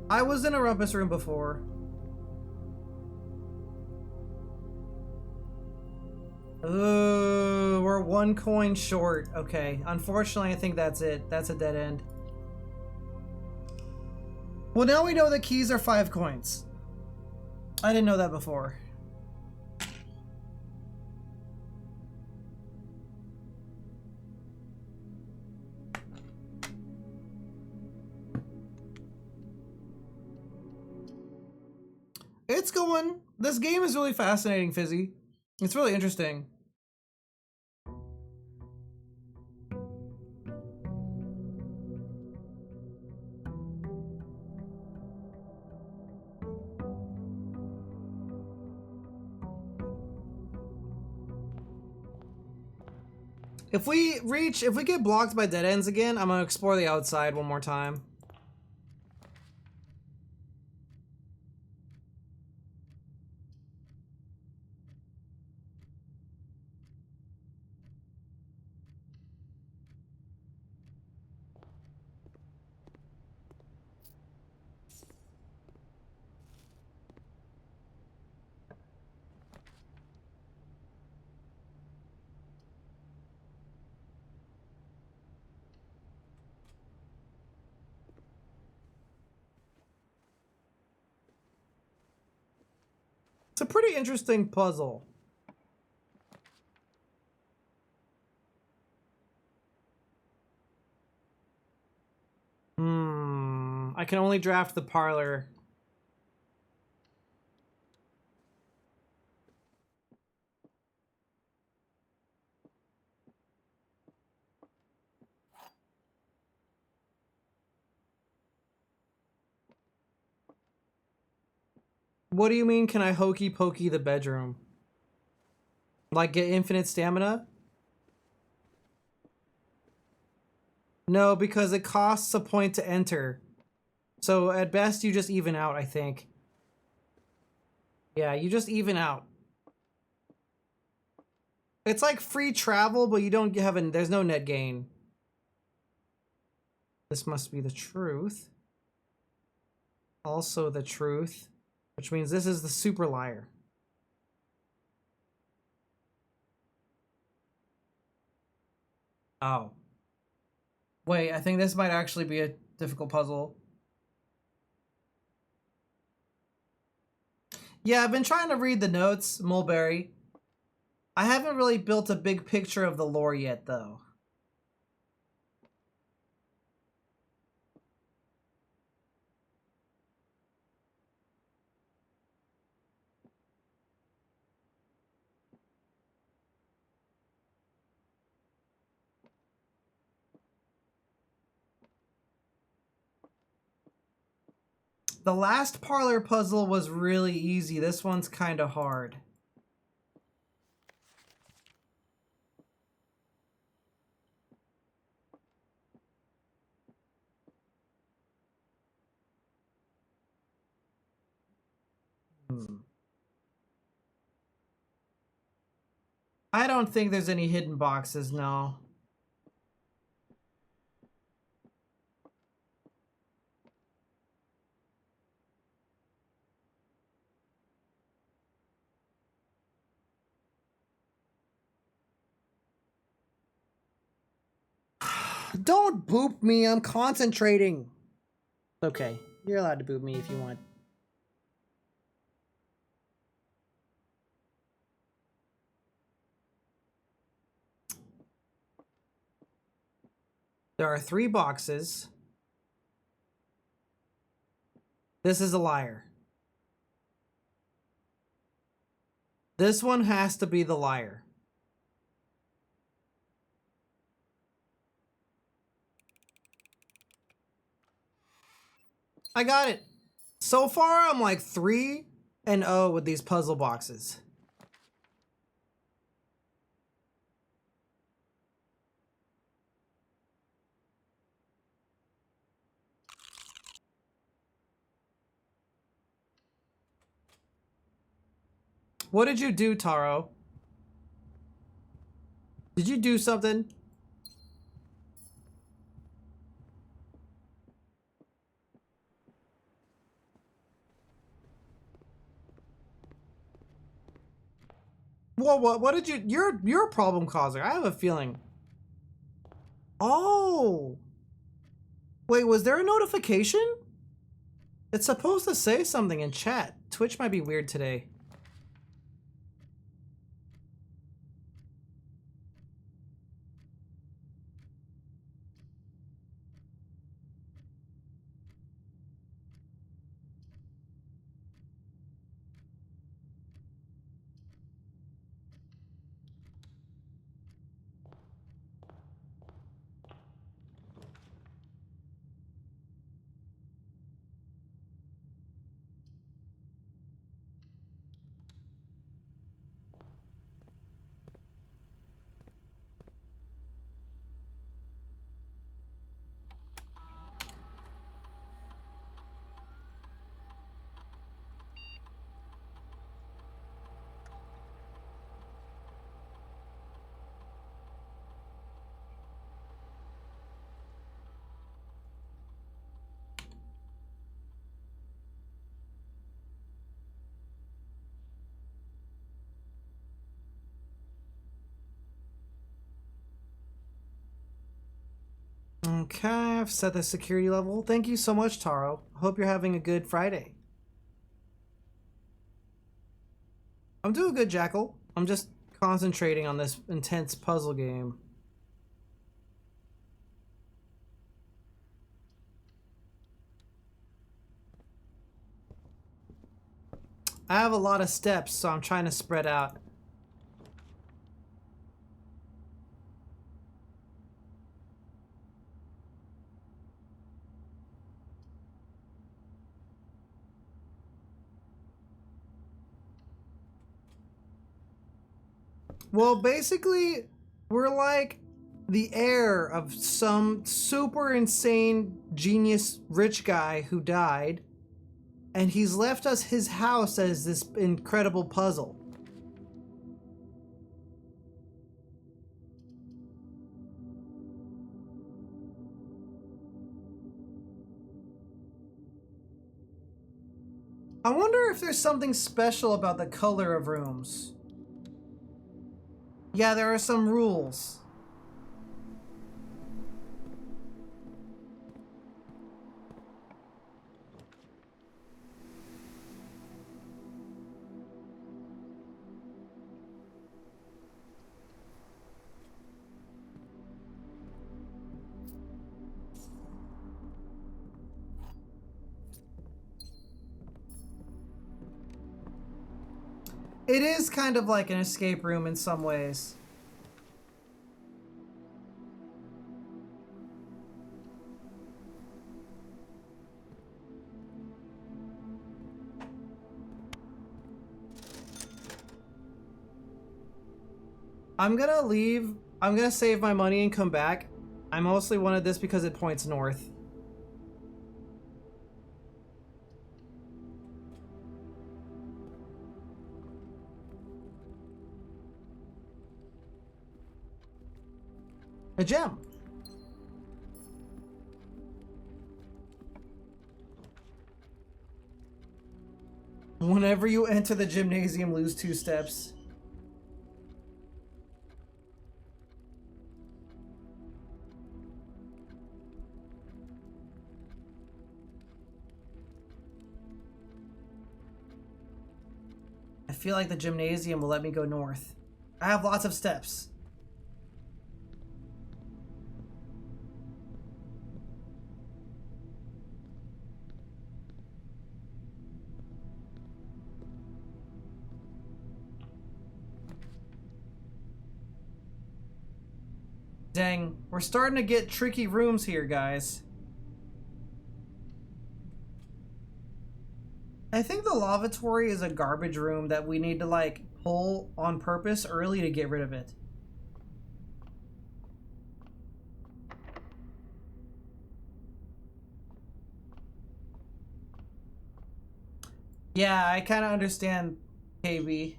I was in a rumpus room before. Ooh, we're 1 coin short. Okay, unfortunately, I think that's it. That's a dead end. Well, now we know the keys are 5 coins. I didn't know that before. It's going. This game is really fascinating, Fizzy. It's really interesting. If we get blocked by dead ends again, I'm gonna explore the outside one more time. It's a pretty interesting puzzle. I can only draft the parlor. What do you mean, can I hokey pokey the bedroom? Like get infinite stamina? No, because it costs a point to enter. So at best you just even out, I think. Yeah, you just even out. It's like free travel, but you don't have there's no net gain. This must be the truth. Also the truth, which means this is the super liar. Oh. Wait, I think this might actually be a difficult puzzle. Yeah, I've been trying to read the notes, Mulberry. I haven't really built a big picture of the lore yet, though. The last parlor puzzle was really easy. This one's kind of hard. I don't think there's any hidden boxes, no. Don't boop me, I'm concentrating. Okay, you're allowed to boop me if you want. There are 3 boxes. This is a liar. This one has to be the liar. I got it. So far, I'm like 3-0 with these puzzle boxes. What did you do, Taro? Did you do something? Whoa, what did you... You're a problem causer. I have a feeling. Oh. Wait, was there a notification? It's supposed to say something in chat. Twitch might be weird today. Okay, I've set the security level. Thank you so much, Taro. Hope you're having a good Friday. I'm doing good, Jackal. I'm just concentrating on this intense puzzle game. I have a lot of steps, so I'm trying to spread out. Well, basically, we're like the heir of some super insane genius rich guy who died, and he's left us his house as this incredible puzzle. I wonder if there's something special about the color of rooms. Yeah, there are some rules. It is kind of like an escape room in some ways. I'm gonna leave. I'm gonna save my money and come back. I mostly wanted this because it points north. A gem. Whenever you enter the gymnasium, lose 2 steps. I feel like the gymnasium will let me go north. I have lots of steps. Dang, we're starting to get tricky rooms here, guys. I think the lavatory is a garbage room that we need to like pull on purpose early to get rid of it. Yeah, I kind of understand, KB.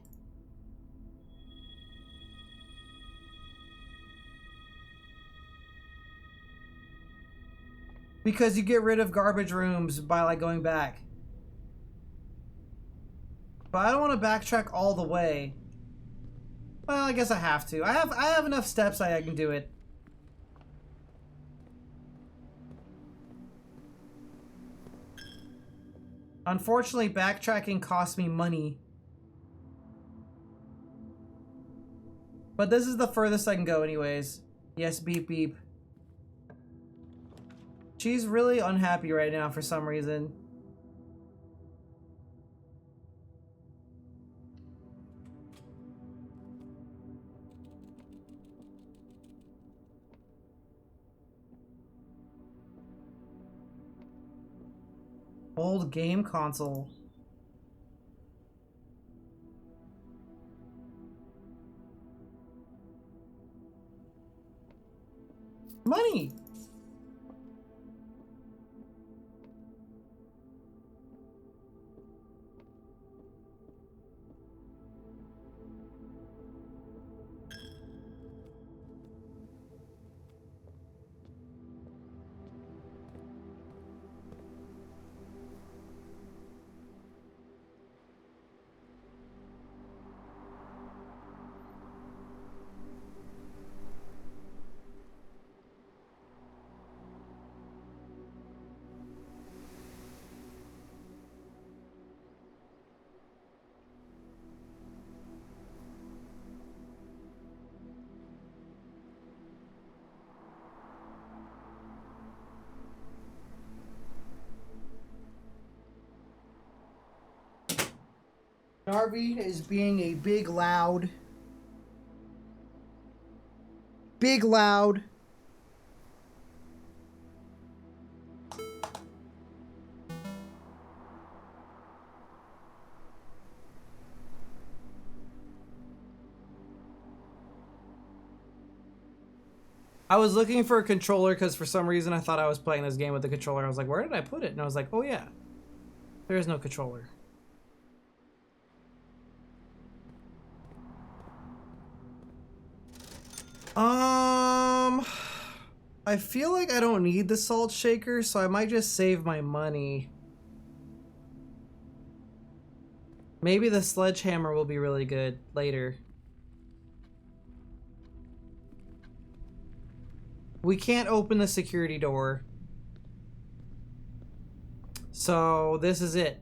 Because you get rid of garbage rooms by like going back. But I don't want to backtrack all the way. Well, I guess I have to. I have enough steps I can do it. Unfortunately, backtracking costs me money. But this is the furthest I can go anyways. Yes, beep beep. She's really unhappy right now for some reason. Old game console. Money! Narvi is being a big loud. Big loud. I was looking for a controller because for some reason I thought I was playing this game with the controller. I was like, where did I put it? And I was like, oh yeah, there is no controller. I feel like I don't need the salt shaker, so I might just save my money. Maybe the sledgehammer will be really good later. We can't open the security door. So this is it.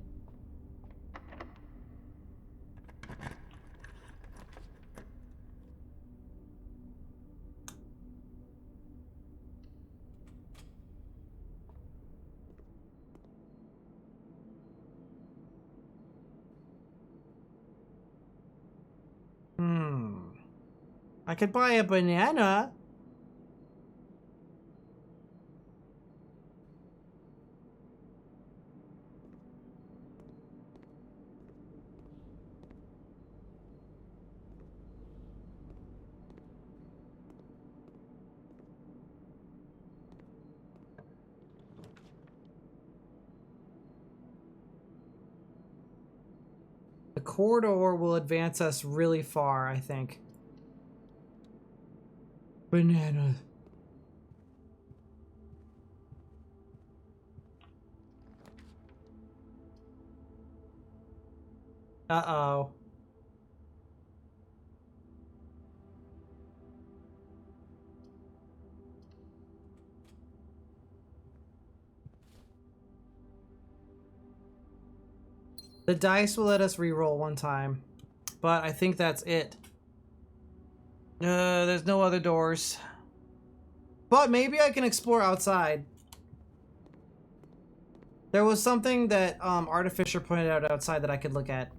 I could buy a banana. The corridor will advance us really far, I think. Banana. Uh-oh. The dice will let us re-roll one time, but I think that's it. There's no other doors. But maybe I can explore outside. There was something that Artificer pointed out outside that I could look at.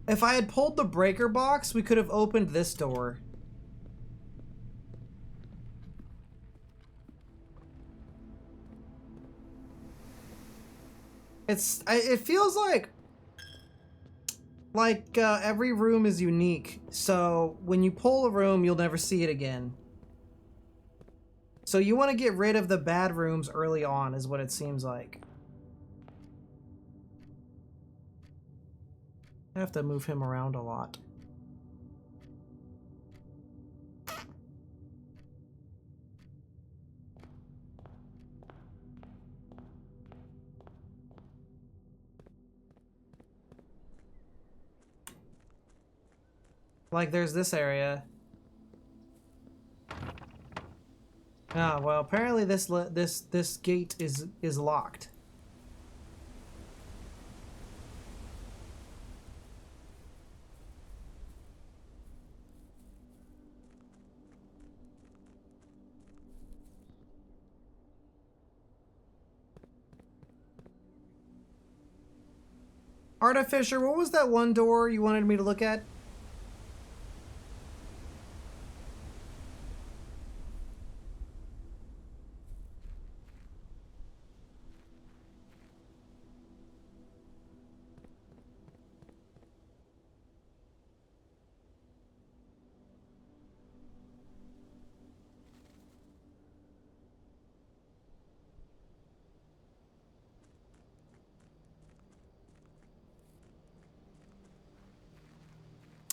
If I had pulled the breaker box, we could have opened this door. It feels like every room is unique. So when you pull a room, you'll never see it again. So you want to get rid of the bad rooms early on, is what it seems like. I have to move him around a lot. Like there's this area. Ah, well, apparently this gate is locked. Artificer, what was that one door you wanted me to look at?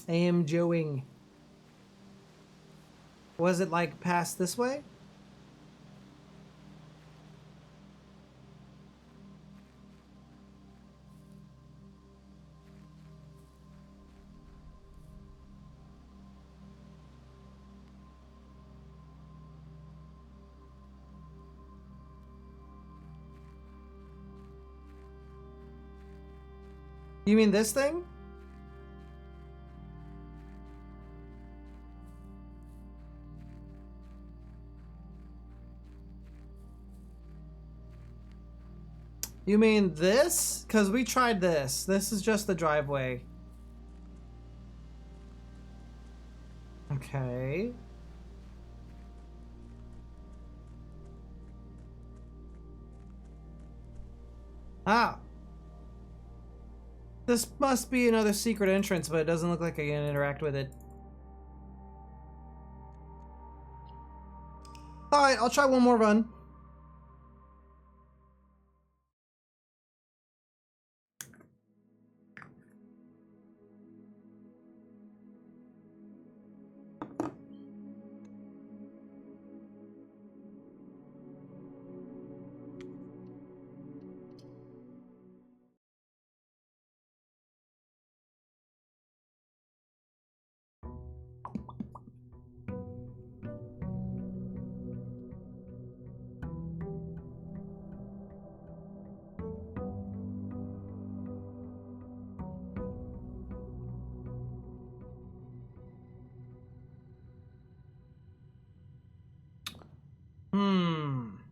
I am Joeing. Was it like past this way? You mean this thing? You mean this? Because we tried this. This is just the driveway. Okay. Ah. This must be another secret entrance, but it doesn't look like I can interact with it. Alright, I'll try one more run.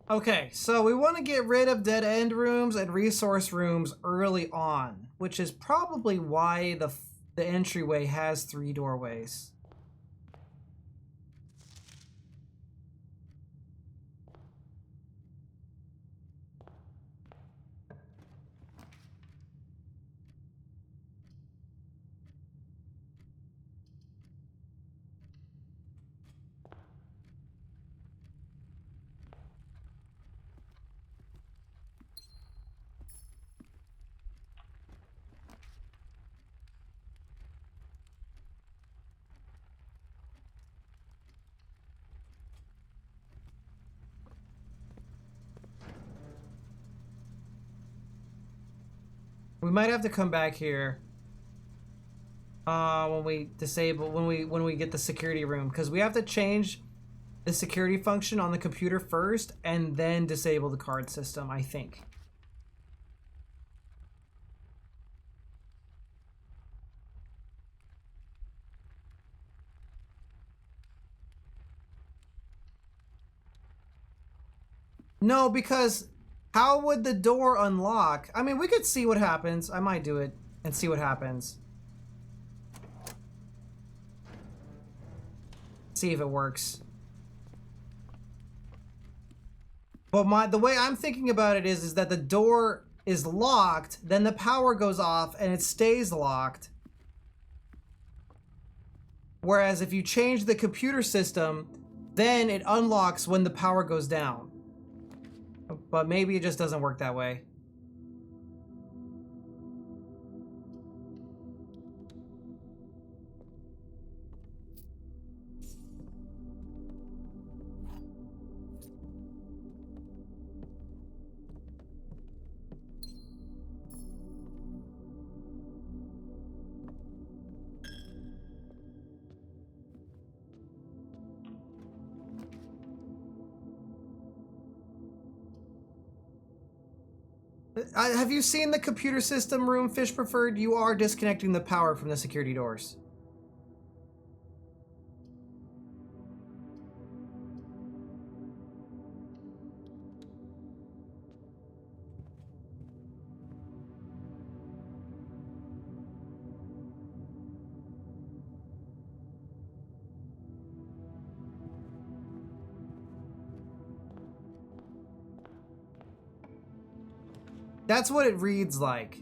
Okay, so we want to get rid of dead end rooms and resource rooms early on, which is probably why the entryway has 3 doorways. We might have to come back here when we get the security room, because we have to change the security function on the computer first and then disable the card system, I think. No, because how would the door unlock? I mean, we could see what happens. I might do it and see what happens. See if it works. But the way I'm thinking about it is that the door is locked, then the power goes off and it stays locked. Whereas if you change the computer system, then it unlocks when the power goes down. But maybe it just doesn't work that way. Have you seen the computer system room, Fish Preferred? You are disconnecting the power from the security doors. That's what it reads like.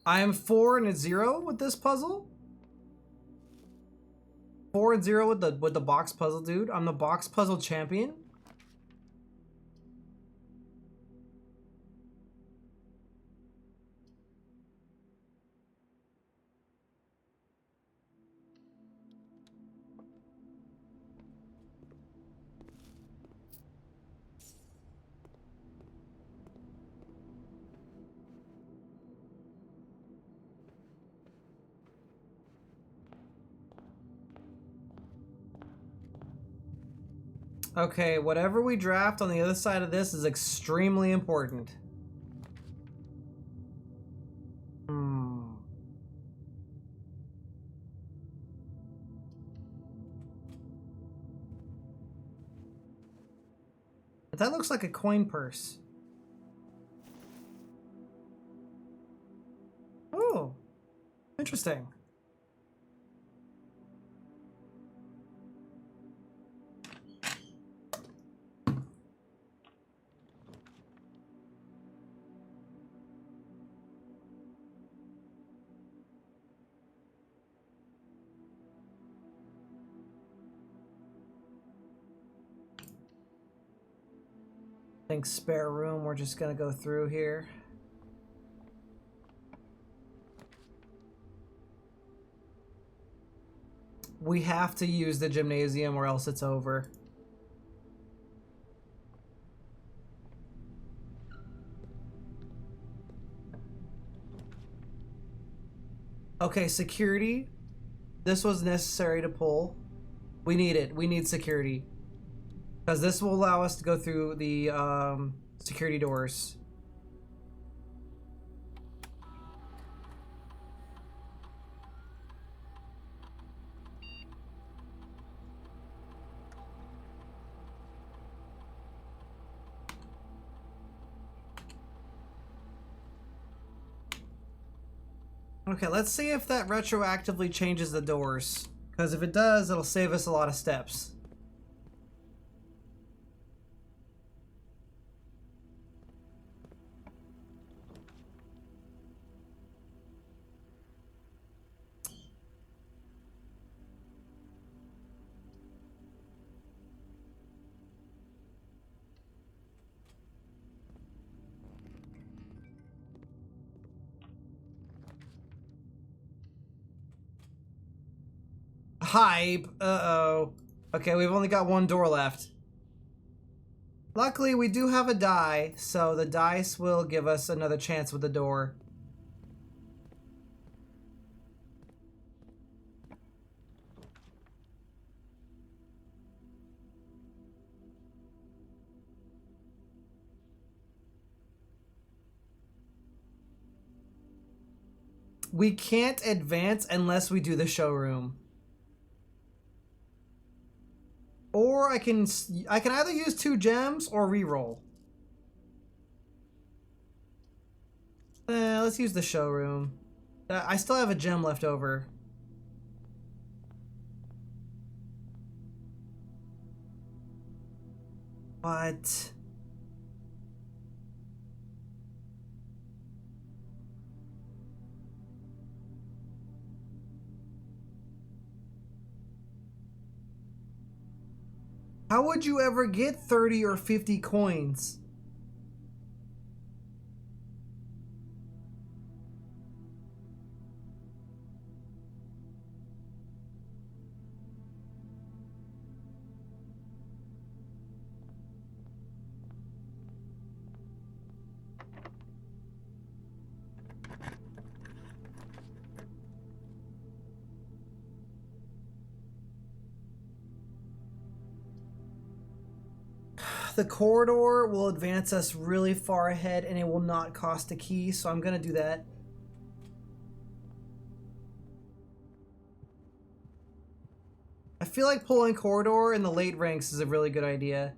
I am 4 and a 0 with this puzzle. 4 and 0 with the box puzzle, dude. I'm the box puzzle champion. Okay, whatever we draft on the other side of this is extremely important. That looks like a coin purse. Oh, interesting. I think spare room, we're just gonna go through here. We have to use the gymnasium or else it's over. Okay, security. This was necessary to pull. We need it. We need security. Because this will allow us to go through the security doors. Okay, let's see if that retroactively changes the doors. Because if it does, it'll save us a lot of steps. Hype. Uh-oh. Okay, we've only got one door left. Luckily, we do have a die, so the dice will give us another chance with the door. We can't advance unless we do the showroom. Or I can either use 2 gems or reroll. Let's use the showroom. I still have a gem left over. But how would you ever get 30 or 50 coins? The corridor will advance us really far ahead and it will not cost a key, so I'm gonna do that. I feel like pulling corridor in the late ranks is a really good idea.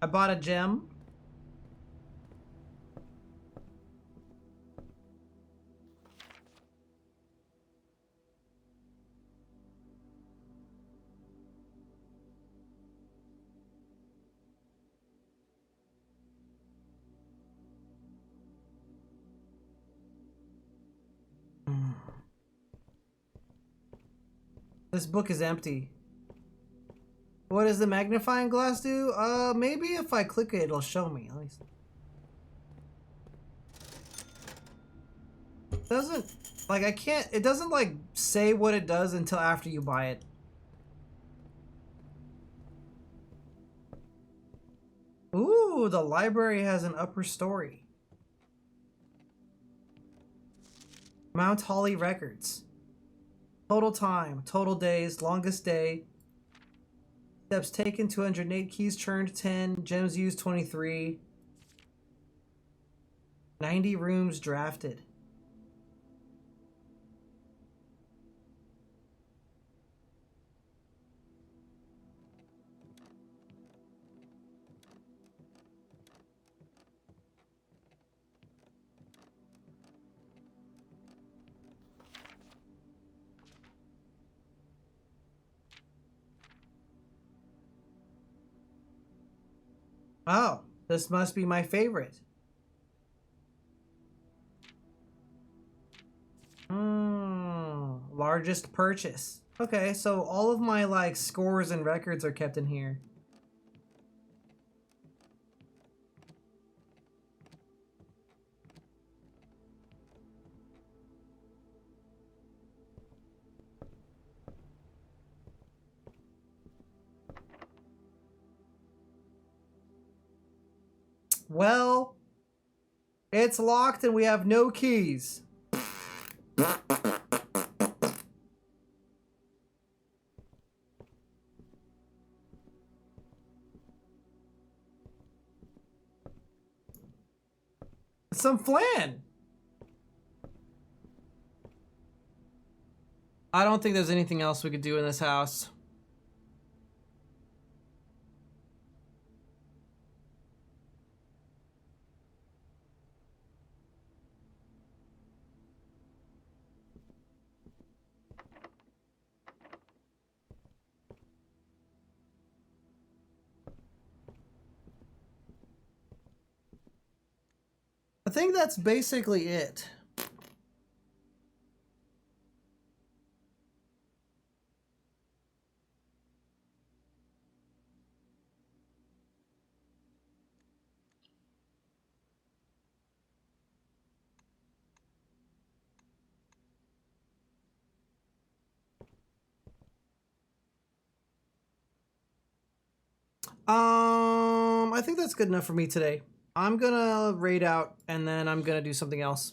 I bought a gem. This book is empty. What does the magnifying glass do? Maybe if I click it, it'll show me. At least. It doesn't, like, I can't, it doesn't, like, say what it does until after you buy it. Ooh, the library has an upper story. Mount Holly records. Total time, total days, longest day. Steps taken 208, keys churned 10, gems used 23. 90 rooms drafted. Oh, this must be my favorite. Largest purchase. Okay, so all of my, like, scores and records are kept in here. Well, it's locked and we have no keys. Some flan. I don't think there's anything else we could do in this house. think that's basically it. I think that's good enough for me today. I'm gonna raid out and then I'm gonna do something else.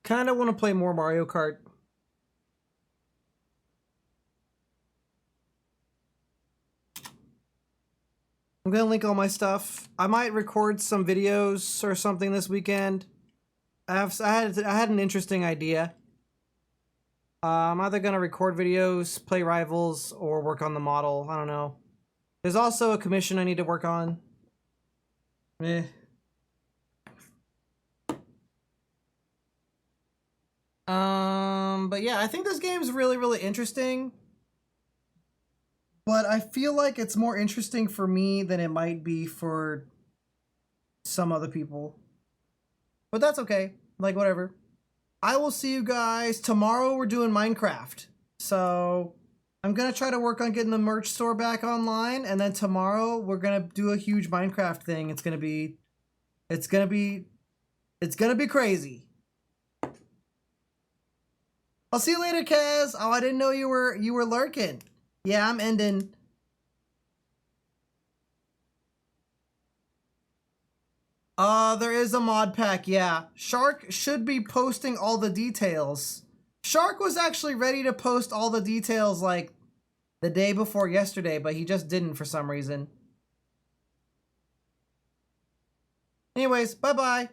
Kind of want to play more Mario Kart. I'm gonna link all my stuff. I might record some videos or something this weekend. I had an interesting idea. I'm either gonna record videos, play Rivals, or work on the model. I don't know. There's also a commission I need to work on. But yeah, I think this game's really, really interesting. But I feel like it's more interesting for me than it might be for some other people. But that's okay. Like, whatever. I will see you guys tomorrow. We're doing Minecraft. So I'm going to try to work on getting the merch store back online. And then tomorrow we're going to do a huge Minecraft thing. It's going to be crazy. I'll see you later, Kaz. Oh, I didn't know you were lurking. Yeah, I'm ending. There is a mod pack, yeah. Shark should be posting all the details. Shark was actually ready to post all the details like the day before yesterday, but he just didn't for some reason. Anyways, bye-bye.